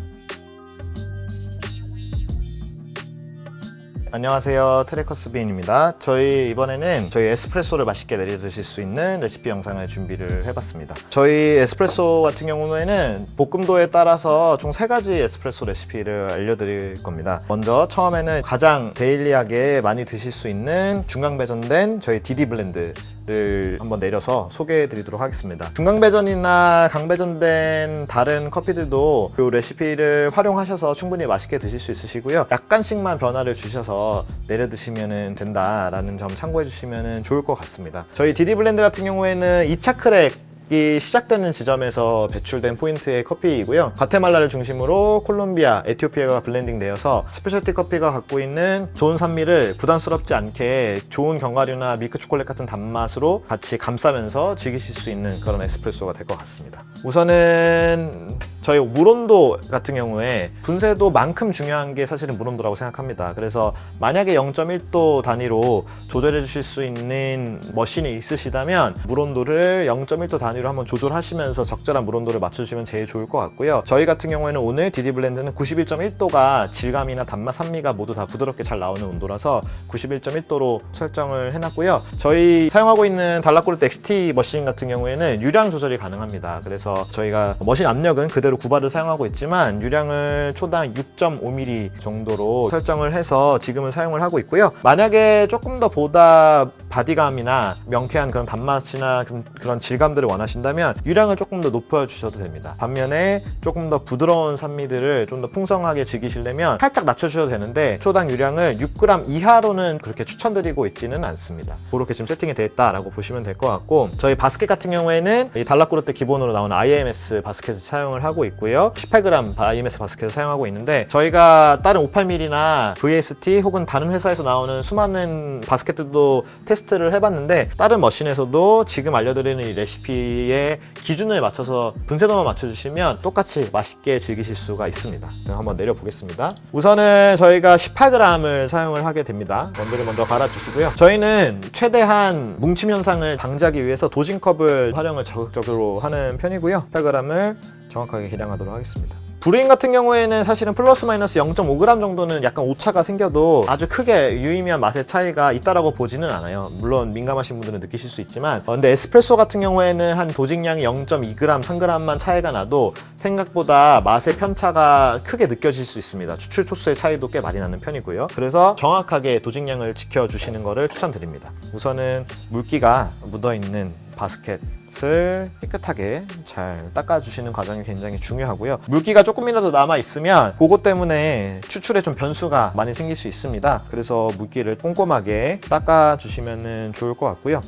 안녕하세요, 트래커스빈입니다. 저희 이번에는 저희 에스프레소를 맛있게 내려 드실 수 있는 레시피 영상을 준비를 해봤습니다. 저희 에스프레소 같은 경우에는 볶음도에 따라서 총 3가지 에스프레소 레시피를 알려드릴 겁니다. 먼저 처음에는 가장 데일리하게 많이 드실 수 있는 중강배전된 저희 DD 블렌드를 한번 내려서 소개해 드리도록 하겠습니다. 중강배전이나 강배전된 다른 커피들도 이 레시피를 활용하셔서 충분히 맛있게 드실 수 있으시고요. 약간씩만 변화를 주셔서 내려 드시면 된다라는 점 참고해 주시면 좋을 것 같습니다. 저희 DD 블렌드 같은 경우에는 2차 크랙이 시작되는 지점에서 배출된 포인트의 커피이고요. 과테말라를 중심으로 콜롬비아, 에티오피아가 블렌딩 되어서 스페셜티 커피가 갖고 있는 좋은 산미를 부담스럽지 않게 좋은 견과류나 밀크 초콜릿 같은 단맛으로 같이 감싸면서 즐기실 수 있는 그런 에스프레소가 될 것 같습니다. 우선은 저희 물 온도 같은 경우에 분쇄도만큼 중요한 게 사실은 물 온도라고 생각합니다. 그래서 만약에 0.1도 단위로 조절해 주실 수 있는 머신이 있으시다면 물 온도를 0.1도 단위로 한번 조절하시면서 적절한 물 온도를 맞춰주시면 제일 좋을 것 같고요. 저희 같은 경우에는 오늘 DD 블렌드는 91.1도가 질감이나 단맛, 산미가 모두 다 부드럽게 잘 나오는 온도라서 91.1도로 설정을 해놨고요. 저희 사용하고 있는 달라코르트 XT 머신 같은 경우에는 유량 조절이 가능합니다. 그래서 저희가 머신 압력은 그대로 구바를 사용하고 있지만 유량을 초당 6.5ml 정도로 설정을 해서 지금은 사용을 하고 있고요. 만약에 조금 더 보다 바디감이나 명쾌한 그런 단맛이나 그런 질감들을 원하신다면 유량을 조금 더 높여주셔도 됩니다. 반면에 조금 더 부드러운 산미들을 좀 더 풍성하게 즐기시려면 살짝 낮춰주셔도 되는데 초당 유량을 6g 이하로는 그렇게 추천드리고 있지는 않습니다. 그렇게 지금 세팅이 되어 있다라고 보시면 될 것 같고, 저희 바스켓 같은 경우에는 이 달라코르테 기본으로 나오는 IMS 바스켓을 사용을 하고 있고요. 18g IMS 바스켓을 사용하고 있는데 저희가 다른 58ml나 VST 혹은 다른 회사에서 나오는 수많은 바스켓들도 테스트를 해봤는데 다른 머신에서도 지금 알려드리는 이 레시피의 기준을 맞춰서 분쇄도만 맞춰주시면 똑같이 맛있게 즐기실 수가 있습니다. 그럼 한번 내려보겠습니다. 우선은 저희가 18g을 사용을 하게 됩니다. 원두를 먼저 갈아주시고요. 저희는 최대한 뭉침 현상을 방지하기 위해서 도징컵을 활용을 적극적으로 하는 편이고요. 18g을 정확하게 계량하도록 하겠습니다. 브루잉 같은 경우에는 사실은 플러스 마이너스 0.5g 정도는 약간 오차가 생겨도 아주 크게 유의미한 맛의 차이가 있다라고 보지는 않아요. 물론 민감하신 분들은 느끼실 수 있지만 근데 에스프레소 같은 경우에는 한 도직량이 0.2g, 3g만 차이가 나도 생각보다 맛의 편차가 크게 느껴질 수 있습니다. 추출 초수의 차이도 꽤 많이 나는 편이고요. 그래서 정확하게 도직량을 지켜주시는 것을 추천드립니다. 우선은 물기가 묻어있는 바스켓을 깨끗하게 잘 닦아주시는 과정이 굉장히 중요하고요. 물기가 조금이라도 남아있으면 그것 때문에 추출에 좀 변수가 많이 생길 수 있습니다. 그래서 물기를 꼼꼼하게 닦아주시면 좋을 것 같고요.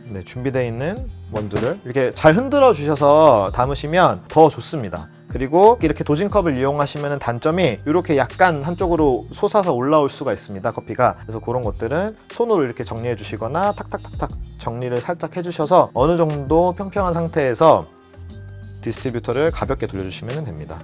네, 준비되어 있는 원두를 이렇게 잘 흔들어 주셔서 담으시면 더 좋습니다. 그리고 이렇게 도징컵을 이용하시면 단점이 이렇게 약간 한쪽으로 솟아서 올라올 수가 있습니다, 커피가. 그래서 그런 것들은 손으로 이렇게 정리해 주시거나 탁탁탁탁 정리를 살짝 해주셔서 어느 정도 평평한 상태에서 디스트리뷰터를 가볍게 돌려주시면 됩니다.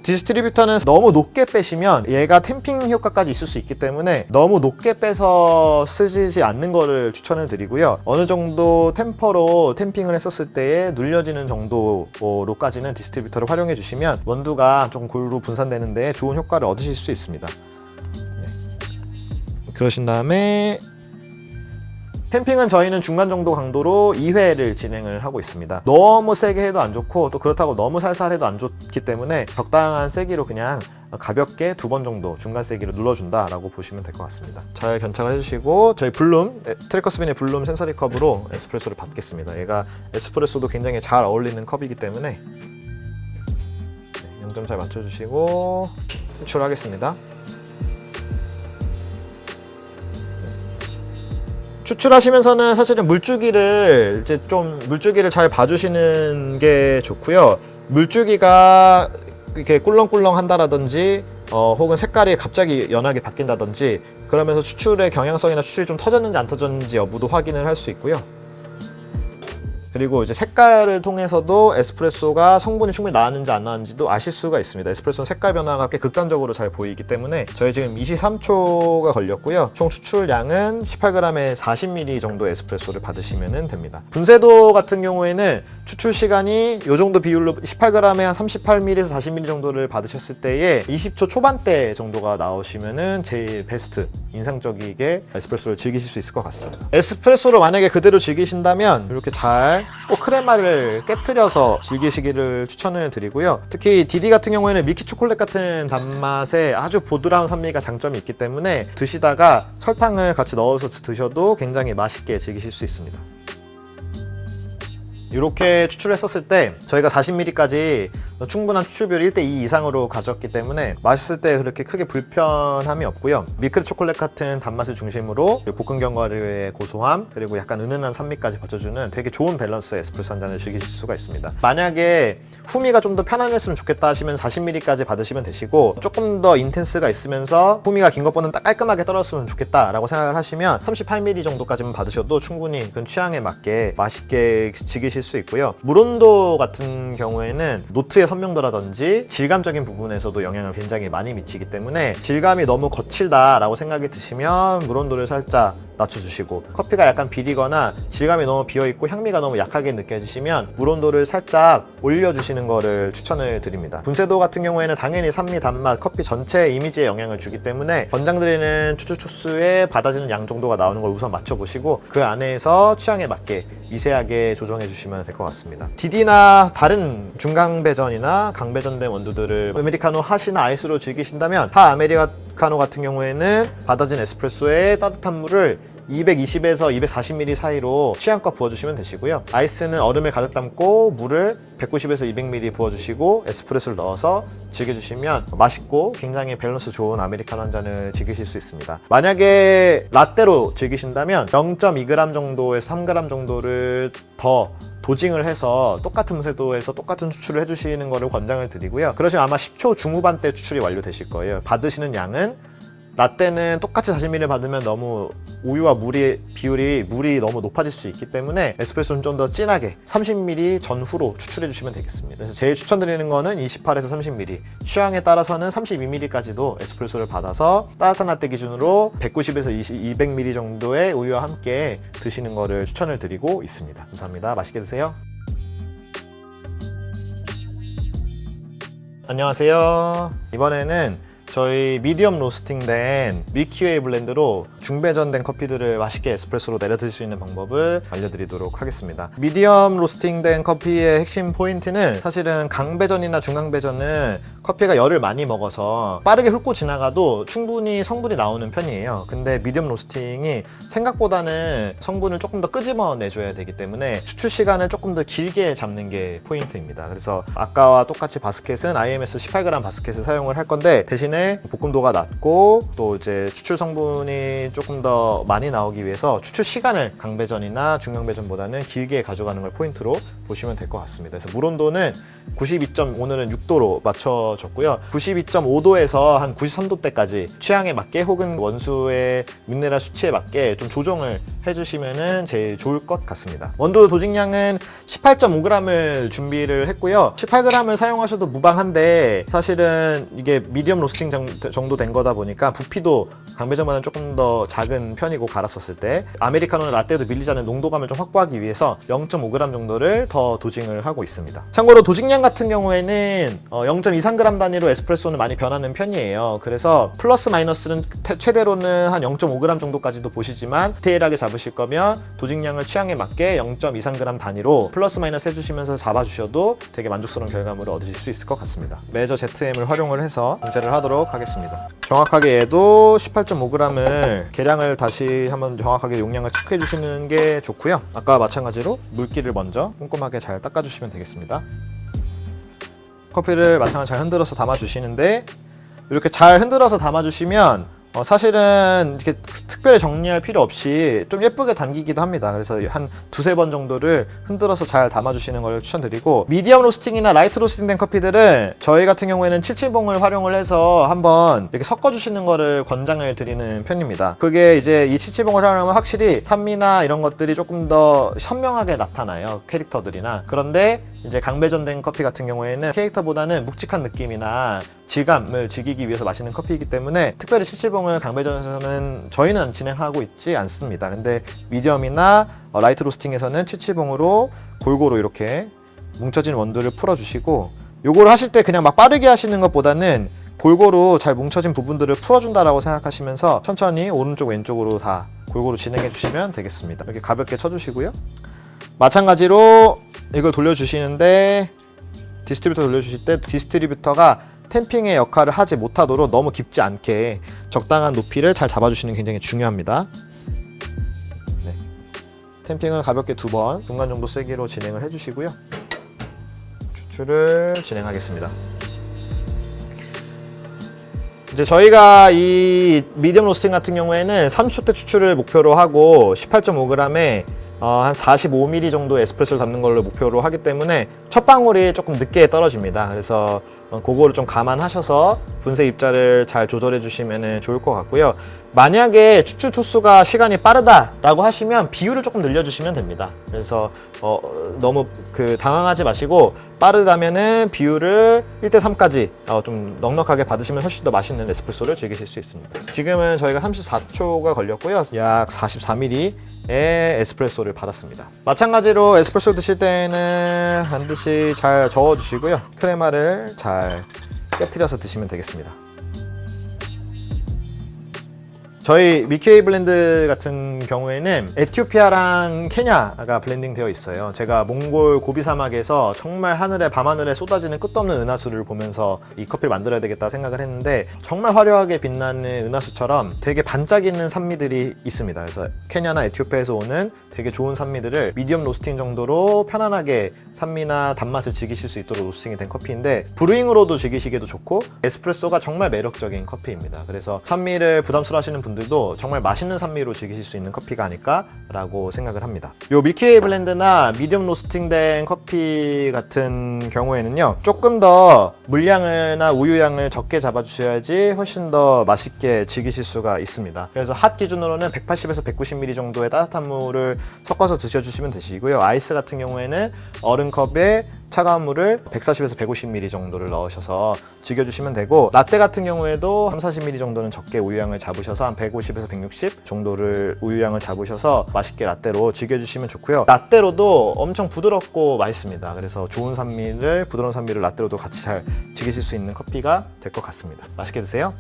디스트리뷰터는 너무 높게 빼시면 얘가 탬핑 효과까지 있을 수 있기 때문에 너무 높게 빼서 쓰시지 않는 거를 추천을 드리고요. 어느 정도 템퍼로 탬핑을 했었을 때에 눌려지는 정도로까지는 디스트리뷰터를 활용해 주시면 원두가 좀 골고루 분산되는 데 좋은 효과를 얻으실 수 있습니다. 네. 그러신 다음에 탬핑은 저희는 중간 정도 강도로 2회를 진행을 하고 있습니다. 너무 세게 해도 안 좋고 또 그렇다고 너무 살살 해도 안 좋기 때문에 적당한 세기로 그냥 가볍게 2번 정도 중간 세기로 눌러준다 라고 보시면 될 것 같습니다. 잘 견착을 해주시고 저희 블룸, 트래커스빈의 블룸 센서리 컵으로 에스프레소를 받겠습니다. 얘가 에스프레소도 굉장히 잘 어울리는 컵이기 때문에 0점 잘 맞춰주시고 추출하겠습니다. 추출하시면서는 사실은 물주기를 잘 봐주시는 게 좋고요. 물주기가 이렇게 꿀렁꿀렁 한다라든지 혹은 색깔이 갑자기 연하게 바뀐다든지 그러면서 추출의 경향성이나 추출이 좀 터졌는지 안 터졌는지 여부도 확인을 할 수 있고요. 그리고 이제 색깔을 통해서도 에스프레소가 성분이 충분히 나왔는지 안 나왔는지도 아실 수가 있습니다. 에스프레소는 색깔 변화가 꽤 극단적으로 잘 보이기 때문에 저희 지금 23초가 걸렸고요. 총 추출량은 18g에 40ml 정도 에스프레소를 받으시면 됩니다. 분쇄도 같은 경우에는 추출 시간이 이 정도 비율로 18g에 한 38ml에서 40ml 정도를 받으셨을 때에 20초 초반대 정도가 나오시면 제일 베스트, 인상적이게 에스프레소를 즐기실 수 있을 것 같습니다. 에스프레소로 만약에 그대로 즐기신다면 이렇게 잘 꼭 크레마를 깨뜨려서 즐기시기를 추천을 드리고요. 특히 디디 같은 경우에는 밀키 초콜릿 같은 단맛에 아주 보드라운 산미가 장점이 있기 때문에 드시다가 설탕을 같이 넣어서 드셔도 굉장히 맛있게 즐기실 수 있습니다. 이렇게 추출했었을 때 저희가 40ml까지 충분한 추출 비율 1:2 이상으로 가졌기 때문에 마셨을 때 그렇게 크게 불편함이 없고요. 밀크 초콜릿 같은 단맛을 중심으로 볶은 견과류의 고소함 그리고 약간 은은한 산미까지 받쳐주는 되게 좋은 밸런스의 에스프레소 한 잔을 즐기실 수가 있습니다. 만약에 후미가 좀 더 편안했으면 좋겠다 하시면 40ml까지 받으시면 되시고 조금 더 인텐스가 있으면서 후미가 긴 것보다는 딱 깔끔하게 떨어졌으면 좋겠다 라고 생각을 하시면 38ml 정도까지만 받으셔도 충분히 그 취향에 맞게 맛있게 즐기실 수 있고요. 물온도 같은 경우에는 노트의 선명도라든지 질감적인 부분에서도 영향을 굉장히 많이 미치기 때문에 질감이 너무 거칠다 라고 생각이 드시면 물온도를 살짝 낮춰주시고, 커피가 약간 비리거나 질감이 너무 비어있고 향미가 너무 약하게 느껴지시면 물온도를 살짝 올려주시는 거를 추천을 드립니다. 분쇄도 같은 경우에는 당연히 산미, 단맛, 커피 전체 이미지에 영향을 주기 때문에 권장드리는 추출 초수에 받아지는 양 정도가 나오는 걸 우선 맞춰보시고 그 안에서 취향에 맞게 미세하게 조정해 주시면 될 것 같습니다. 디디나 다른 중강배전이나 강배전된 원두들을 아메리카노 핫이나 아이스로 즐기신다면 핫 아메리카노 같은 경우에는 받아진 에스프레소에 따뜻한 물을 220에서 240ml 사이로 취향껏 부어주시면 되시고요. 아이스는 얼음을 가득 담고 물을 190에서 200ml 부어주시고 에스프레소를 넣어서 즐겨주시면 맛있고 굉장히 밸런스 좋은 아메리카노 한 잔을 즐기실 수 있습니다. 만약에 라떼로 즐기신다면 0.2g 정도에서 3g 정도를 더 도징을 해서 똑같은 분쇄도에서 똑같은 추출을 해주시는 것을 권장을 드리고요. 그러시면 아마 10초 중후반대 추출이 완료되실 거예요. 받으시는 양은 라떼는 똑같이 40ml 받으면 너무 우유와 물이 너무 높아질 수 있기 때문에 에스프레소는 좀 더 진하게 30ml 전후로 추출해 주시면 되겠습니다. 그래서 제일 추천드리는 거는 28에서 30ml, 취향에 따라서는 32ml까지도 에스프레소를 받아서 따뜻한 라떼 기준으로 190에서 200ml 정도의 우유와 함께 드시는 거를 추천을 드리고 있습니다. 감사합니다. 맛있게 드세요. 안녕하세요. 이번에는 저희 미디엄 로스팅된 밀키웨이 블렌드로 중배전된 커피들을 맛있게 에스프레소로 내려 드실 수 있는 방법을 알려드리도록 하겠습니다. 미디엄 로스팅된 커피의 핵심 포인트는 사실은 강배전이나 중강배전은 커피가 열을 많이 먹어서 빠르게 훑고 지나가도 충분히 성분이 나오는 편이에요. 근데 미디엄 로스팅이 생각보다는 성분을 조금 더 끄집어내줘야 되기 때문에 추출 시간을 조금 더 길게 잡는 게 포인트입니다. 그래서 아까와 똑같이 바스켓은 IMS 18g 바스켓을 사용을 할 건데, 대신에 볶음도가 낮고 또 이제 추출 성분이 조금 더 많이 나오기 위해서 추출 시간을 강배전이나 중강배전보다는 길게 가져가는 걸 포인트로 보시면 될 것 같습니다. 그래서 물 온도는 92점, 오늘은 6도로 맞춰줬고요. 92.5도에서 한 93도대까지 취향에 맞게 혹은 원수의 미네랄 수치에 맞게 좀 조정을 해주시면 제일 좋을 것 같습니다. 원두 도직량은 18.5g을 준비를 했고요. 18g을 사용하셔도 무방한데, 사실은 이게 미디엄 로스팅 정도 된 거다 보니까 부피도 강배전보다는 조금 더 작은 편이고, 갈았었을 때 아메리카노나 라떼도 밀리지 않는 농도감을 좀 확보하기 위해서 0.5g 정도를 더 도징을 하고 있습니다. 참고로 도직량 같은 경우에는 0.23g 단위로 에스프레소는 많이 변하는 편이에요. 그래서 플러스 마이너스는 최대로는 한 0.5g 정도까지도 보시지만, 디테일하게 잡으실 거면 도직량을 취향에 맞게 0.23g 단위로 플러스 마이너스 해주시면서 잡아주셔도 되게 만족스러운 결과물을 얻으실 수 있을 것 같습니다. 메저 ZM을 활용을 해서 분쇄를 하도록 하겠습니다. 정확하게 얘도 18.5g을 계량을 다시 한번 정확하게 용량을 체크해 주시는 게 좋고요. 아까와 마찬가지로 물기를 먼저 꼼꼼하게 잘 닦아주시면 되겠습니다. 커피를 마찬가지로 잘 흔들어서 담아주시는데, 이렇게 잘 흔들어서 담아주시면 사실은 이렇게 특별히 정리할 필요 없이 좀 예쁘게 담기기도 합니다. 그래서 한 두세 번 정도를 흔들어서 잘 담아주시는 걸 추천드리고, 미디엄 로스팅이나 라이트 로스팅 된 커피들은 저희 같은 경우에는 77봉을 활용을 해서 한번 이렇게 섞어주시는 거를 권장을 드리는 편입니다. 그게 이제 이 77봉을 활용하면 확실히 산미나 이런 것들이 조금 더 현명하게 나타나요, 캐릭터들이나. 그런데 이제 강배전된 커피 같은 경우에는 캐릭터보다는 묵직한 느낌이나 질감을 즐기기 위해서 마시는 커피이기 때문에 특별히 77봉을 강배전에서는 저희는 진행하고 있지 않습니다. 근데 미디엄이나 라이트 로스팅에서는 77봉으로 골고루 이렇게 뭉쳐진 원두를 풀어주시고, 요거를 하실 때 그냥 막 빠르게 하시는 것보다는 골고루 잘 뭉쳐진 부분들을 풀어준다라고 생각하시면서 천천히 오른쪽 왼쪽으로 다 골고루 진행해 주시면 되겠습니다. 이렇게 가볍게 쳐주시고요. 마찬가지로 이걸 돌려주시는데, 디스트리뷰터 돌려주실 때 디스트리뷰터가 탬핑의 역할을 하지 못하도록 너무 깊지 않게 적당한 높이를 잘 잡아주시는 게 굉장히 중요합니다. 네. 탬핑은 가볍게 2번 중간 정도 세기로 진행을 해주시고요. 추출을 진행하겠습니다. 이제 저희가 이 미디엄 로스팅 같은 경우에는 30초 대 추출을 목표로 하고 18.5g에 한 45ml 정도 에스프레소를 담는 걸로 목표로 하기 때문에 첫 방울이 조금 늦게 떨어집니다. 그래서 그거를 좀 감안하셔서 분쇄 입자를 잘 조절해 주시면 좋을 것 같고요. 만약에 추출 초수가 시간이 빠르다라고 하시면 비율을 조금 늘려주시면 됩니다. 그래서 너무 당황하지 마시고, 빠르다면은 비율을 1대3까지 좀 넉넉하게 받으시면 훨씬 더 맛있는 에스프레소를 즐기실 수 있습니다. 지금은 저희가 34초가 걸렸고요. 약 44ml 의 에스프레소를 받았습니다. 마찬가지로 에스프레소 드실 때는 반드시 잘 저어주시고요. 크레마를 잘 깨트려서 드시면 되겠습니다. 저희 밀키웨이 블렌드 같은 경우에는 에티오피아랑 케냐가 블렌딩 되어 있어요. 제가 몽골 고비 사막에서 정말 밤하늘에 쏟아지는 끝도 없는 은하수를 보면서 이 커피를 만들어야 되겠다 생각을 했는데, 정말 화려하게 빛나는 은하수처럼 되게 반짝이는 산미들이 있습니다. 그래서 케냐나 에티오피아에서 오는 되게 좋은 산미들을 미디엄 로스팅 정도로 편안하게 산미나 단맛을 즐기실 수 있도록 로스팅이 된 커피인데, 브루잉으로도 즐기시기도 좋고 에스프레소가 정말 매력적인 커피입니다. 그래서 산미를 부담스러워하시는 분들도 정말 맛있는 산미로 즐기실 수 있는 커피가 아닐까라고 생각을 합니다. 요 밀키웨이 블렌드나 미디엄 로스팅된 커피 같은 경우에는요, 조금 더 물량이나 우유량을 적게 잡아주셔야지 훨씬 더 맛있게 즐기실 수가 있습니다. 그래서 핫 기준으로는 180에서 190ml 정도의 따뜻한 물을 섞어서 드셔주시면 되시고요. 아이스 같은 경우에는 얼음컵에 차가운 물을 140에서 150ml 정도를 넣으셔서 즐겨주시면 되고, 라떼 같은 경우에도 30-40ml 정도는 적게 우유량을 잡으셔서 한 150에서 160 정도를 우유량을 잡으셔서 맛있게 라떼로 즐겨주시면 좋고요. 라떼로도 엄청 부드럽고 맛있습니다. 그래서 좋은 산미를, 부드러운 산미를 라떼로도 같이 잘 즐기실 수 있는 커피가 될 것 같습니다. 맛있게 드세요.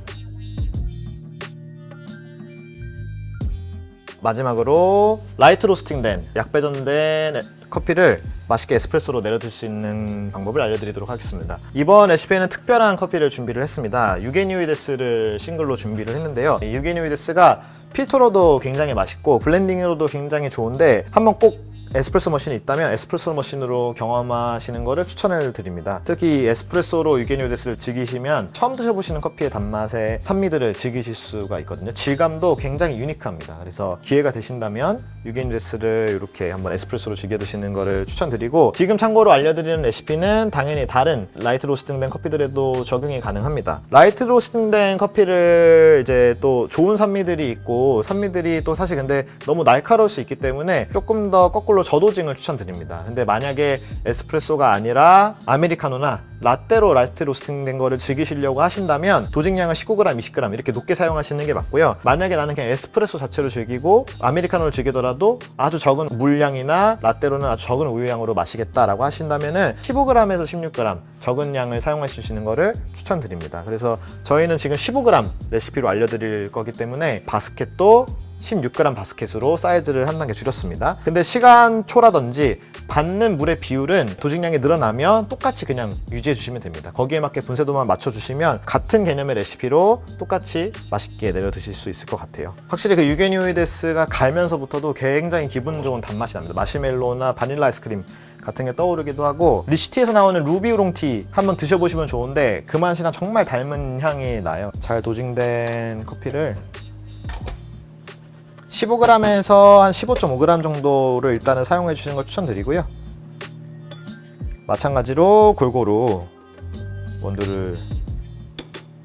마지막으로 라이트 로스팅된 약배전된 커피를 맛있게 에스프레소로 내려드실 수 있는 방법을 알려드리도록 하겠습니다. 이번 레시피에는 특별한 커피를 준비를 했습니다. 유게니우이데스를 싱글로 준비를 했는데요. 이 유게니우이데스가 필터로도 굉장히 맛있고 블렌딩으로도 굉장히 좋은데 한번 꼭 에스프레소 머신이 있다면 에스프레소 머신으로 경험하시는 것을 추천을 드립니다. 특히 에스프레소로 유게니우이데스를 즐기시면 처음 드셔보시는 커피의 단맛의 산미들을 즐기실 수가 있거든요. 질감도 굉장히 유니크합니다. 그래서 기회가 되신다면 유게니우이데스를 이렇게 한번 에스프레소로 즐겨 드시는 것을 추천드리고, 지금 참고로 알려드리는 레시피는 당연히 다른 라이트 로스팅된 커피들에도 적용이 가능합니다. 라이트 로스팅된 커피를 이제 또 좋은 산미들이 있고, 산미들이 또 사실 근데 너무 날카로울 수 있기 때문에 조금 더 거꾸로 저도징을 추천드립니다. 근데 만약에 에스프레소가 아니라 아메리카노나 라떼로 라이트 로스팅된 거를 즐기시려고 하신다면 도징량을 19g, 20g 이렇게 높게 사용하시는 게 맞고요. 만약에 나는 그냥 에스프레소 자체로 즐기고 아메리카노를 즐기더라도 아주 적은 물량이나 라떼로는 아주 적은 우유량으로 마시겠다라고 하신다면은 15g에서 16g 적은 양을 사용하시는 거를 추천드립니다. 그래서 저희는 지금 15g 레시피로 알려드릴 거기 때문에 바스켓도 16g 바스켓으로 사이즈를 한 단계 줄였습니다. 근데 시간초라든지 받는 물의 비율은 도징량이 늘어나면 똑같이 그냥 유지해 주시면 됩니다. 거기에 맞게 분쇄도만 맞춰주시면 같은 개념의 레시피로 똑같이 맛있게 내려 드실 수 있을 것 같아요. 확실히 그 유게니우이데스가 갈면서부터도 굉장히 기분 좋은 단맛이 납니다. 마시멜로나 바닐라 아이스크림 같은 게 떠오르기도 하고, 리시티에서 나오는 루비 우롱티 한번 드셔보시면 좋은데 그 맛이랑 정말 닮은 향이 나요. 잘 도징된 커피를 15g에서 한 15.5g 정도를 일단은 사용해 주시는 걸 추천드리고요. 마찬가지로 골고루 원두를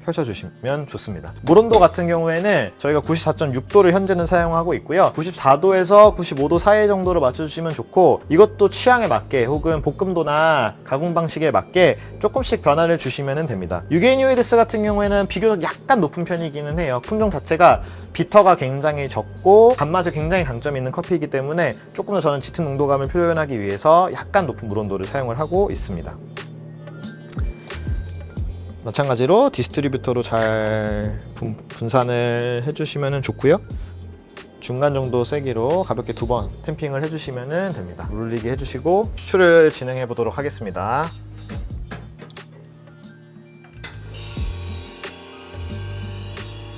펼쳐주시면 좋습니다. 물온도 같은 경우에는 저희가 94.6도를 현재는 사용하고 있고요. 94도에서 95도 사이 정도로 맞춰주시면 좋고, 이것도 취향에 맞게 혹은 볶음도나 가공 방식에 맞게 조금씩 변화를 주시면 됩니다. 유게니우이데스 같은 경우에는 비교적 약간 높은 편이기는 해요. 품종 자체가 비터가 굉장히 적고 단맛이 굉장히 강점이 있는 커피이기 때문에 조금 더 저는 짙은 농도감을 표현하기 위해서 약간 높은 물온도를 사용을 하고 있습니다. 마찬가지로 디스트리뷰터로 잘 분산을 해주시면 좋고요. 중간 정도 세기로 가볍게 2번 탬핑을 해주시면 됩니다. 물리게 해주시고 추출을 진행해 보도록 하겠습니다.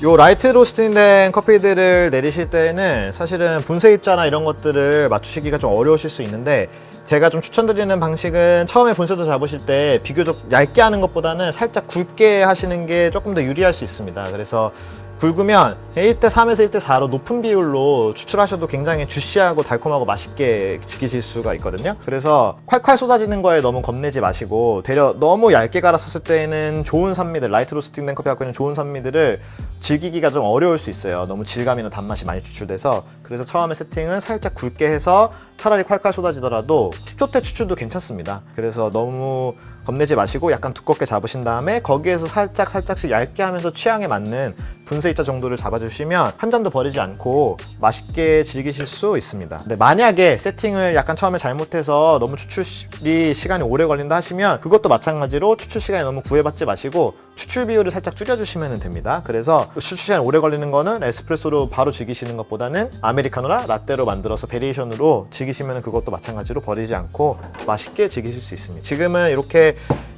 요 라이트 로스팅된 커피들을 내리실 때는 사실은 분쇄 입자나 이런 것들을 맞추시기가 좀 어려우실 수 있는데, 제가 좀 추천드리는 방식은 처음에 분쇄도 잡으실 때 비교적 얇게 하는 것보다는 살짝 굵게 하시는 게 조금 더 유리할 수 있습니다. 그래서 굵으면 1대3에서 1대4로 높은 비율로 추출하셔도 굉장히 주시하고 달콤하고 맛있게 즐기실 수가 있거든요. 그래서 콸콸 쏟아지는 거에 너무 겁내지 마시고, 되려 너무 얇게 갈았었을 때는 좋은 산미들, 라이트 로스팅된 커피 갖고 있는 좋은 산미들을 즐기기가 좀 어려울 수 있어요. 너무 질감이나 단맛이 많이 추출돼서. 그래서 처음에 세팅은 살짝 굵게 해서 차라리 콸콸 쏟아지더라도 10초 때 추출도 괜찮습니다. 그래서 너무 겁내지 마시고 약간 두껍게 잡으신 다음에 거기에서 살짝씩 얇게 하면서 취향에 맞는 분쇄 입자 정도를 잡아주시면 한 잔도 버리지 않고 맛있게 즐기실 수 있습니다. 근데 만약에 세팅을 약간 처음에 잘못해서 너무 추출이 시간이 오래 걸린다 하시면 그것도 마찬가지로 추출 시간이 너무 구애받지 마시고 추출 비율을 살짝 줄여주시면 됩니다. 그래서 추출 시간이 오래 걸리는 거는 에스프레소로 바로 즐기시는 것보다는 아메리카노나 라떼로 만들어서 베리에이션으로 즐기시면 그것도 마찬가지로 버리지 않고 맛있게 즐기실 수 있습니다. 지금은 이렇게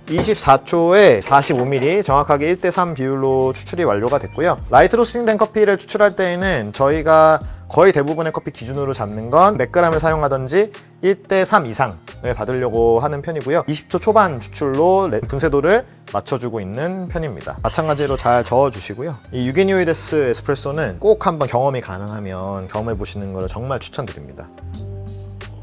24초에 45ml 정확하게 1대3 비율로 추출이 완료가 됐고요. 라이트 로스팅된 커피를 추출할 때에는 저희가 거의 대부분의 커피 기준으로 잡는 건 몇 g을 사용하든지 1대3 이상을 받으려고 하는 편이고요. 20초 초반 추출로 분쇄도를 맞춰주고 있는 편입니다. 마찬가지로 잘 저어주시고요. 이 유게니우이데스 에스프레소는 꼭 한번 경험이 가능하면 경험해 보시는 걸 정말 추천드립니다.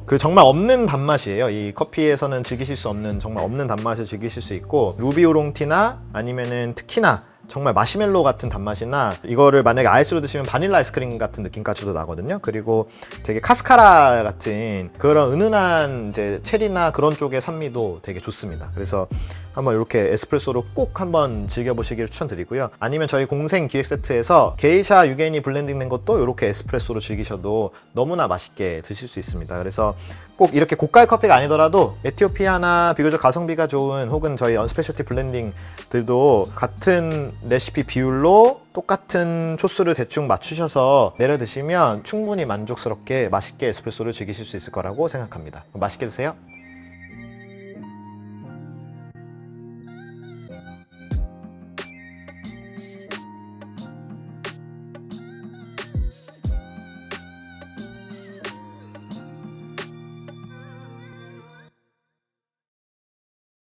그 정말 없는 단맛이에요. 이 커피에서는 즐기실 수 없는 정말 없는 단맛을 즐기실 수 있고, 루비 오롱티나 아니면은 특히나 정말 마시멜로 같은 단맛이나 이거를 만약에 아이스로 드시면 바닐라 아이스크림 같은 느낌까지도 나거든요. 그리고 되게 카스카라 같은 그런 은은한 이제 체리나 그런 쪽의 산미도 되게 좋습니다. 그래서 한번 이렇게 에스프레소로 꼭 한번 즐겨보시기를 추천드리고요. 아니면 저희 공생 기획 세트에서 게이샤 유게인이 블렌딩 된 것도 이렇게 에스프레소로 즐기셔도 너무나 맛있게 드실 수 있습니다. 그래서 꼭 이렇게 고가의 커피가 아니더라도 에티오피아나 비교적 가성비가 좋은 혹은 저희 언스페셜티 블렌딩들도 같은 레시피 비율로 똑같은 초수를 대충 맞추셔서 내려 드시면 충분히 만족스럽게 맛있게 에스프레소를 즐기실 수 있을 거라고 생각합니다. 맛있게 드세요.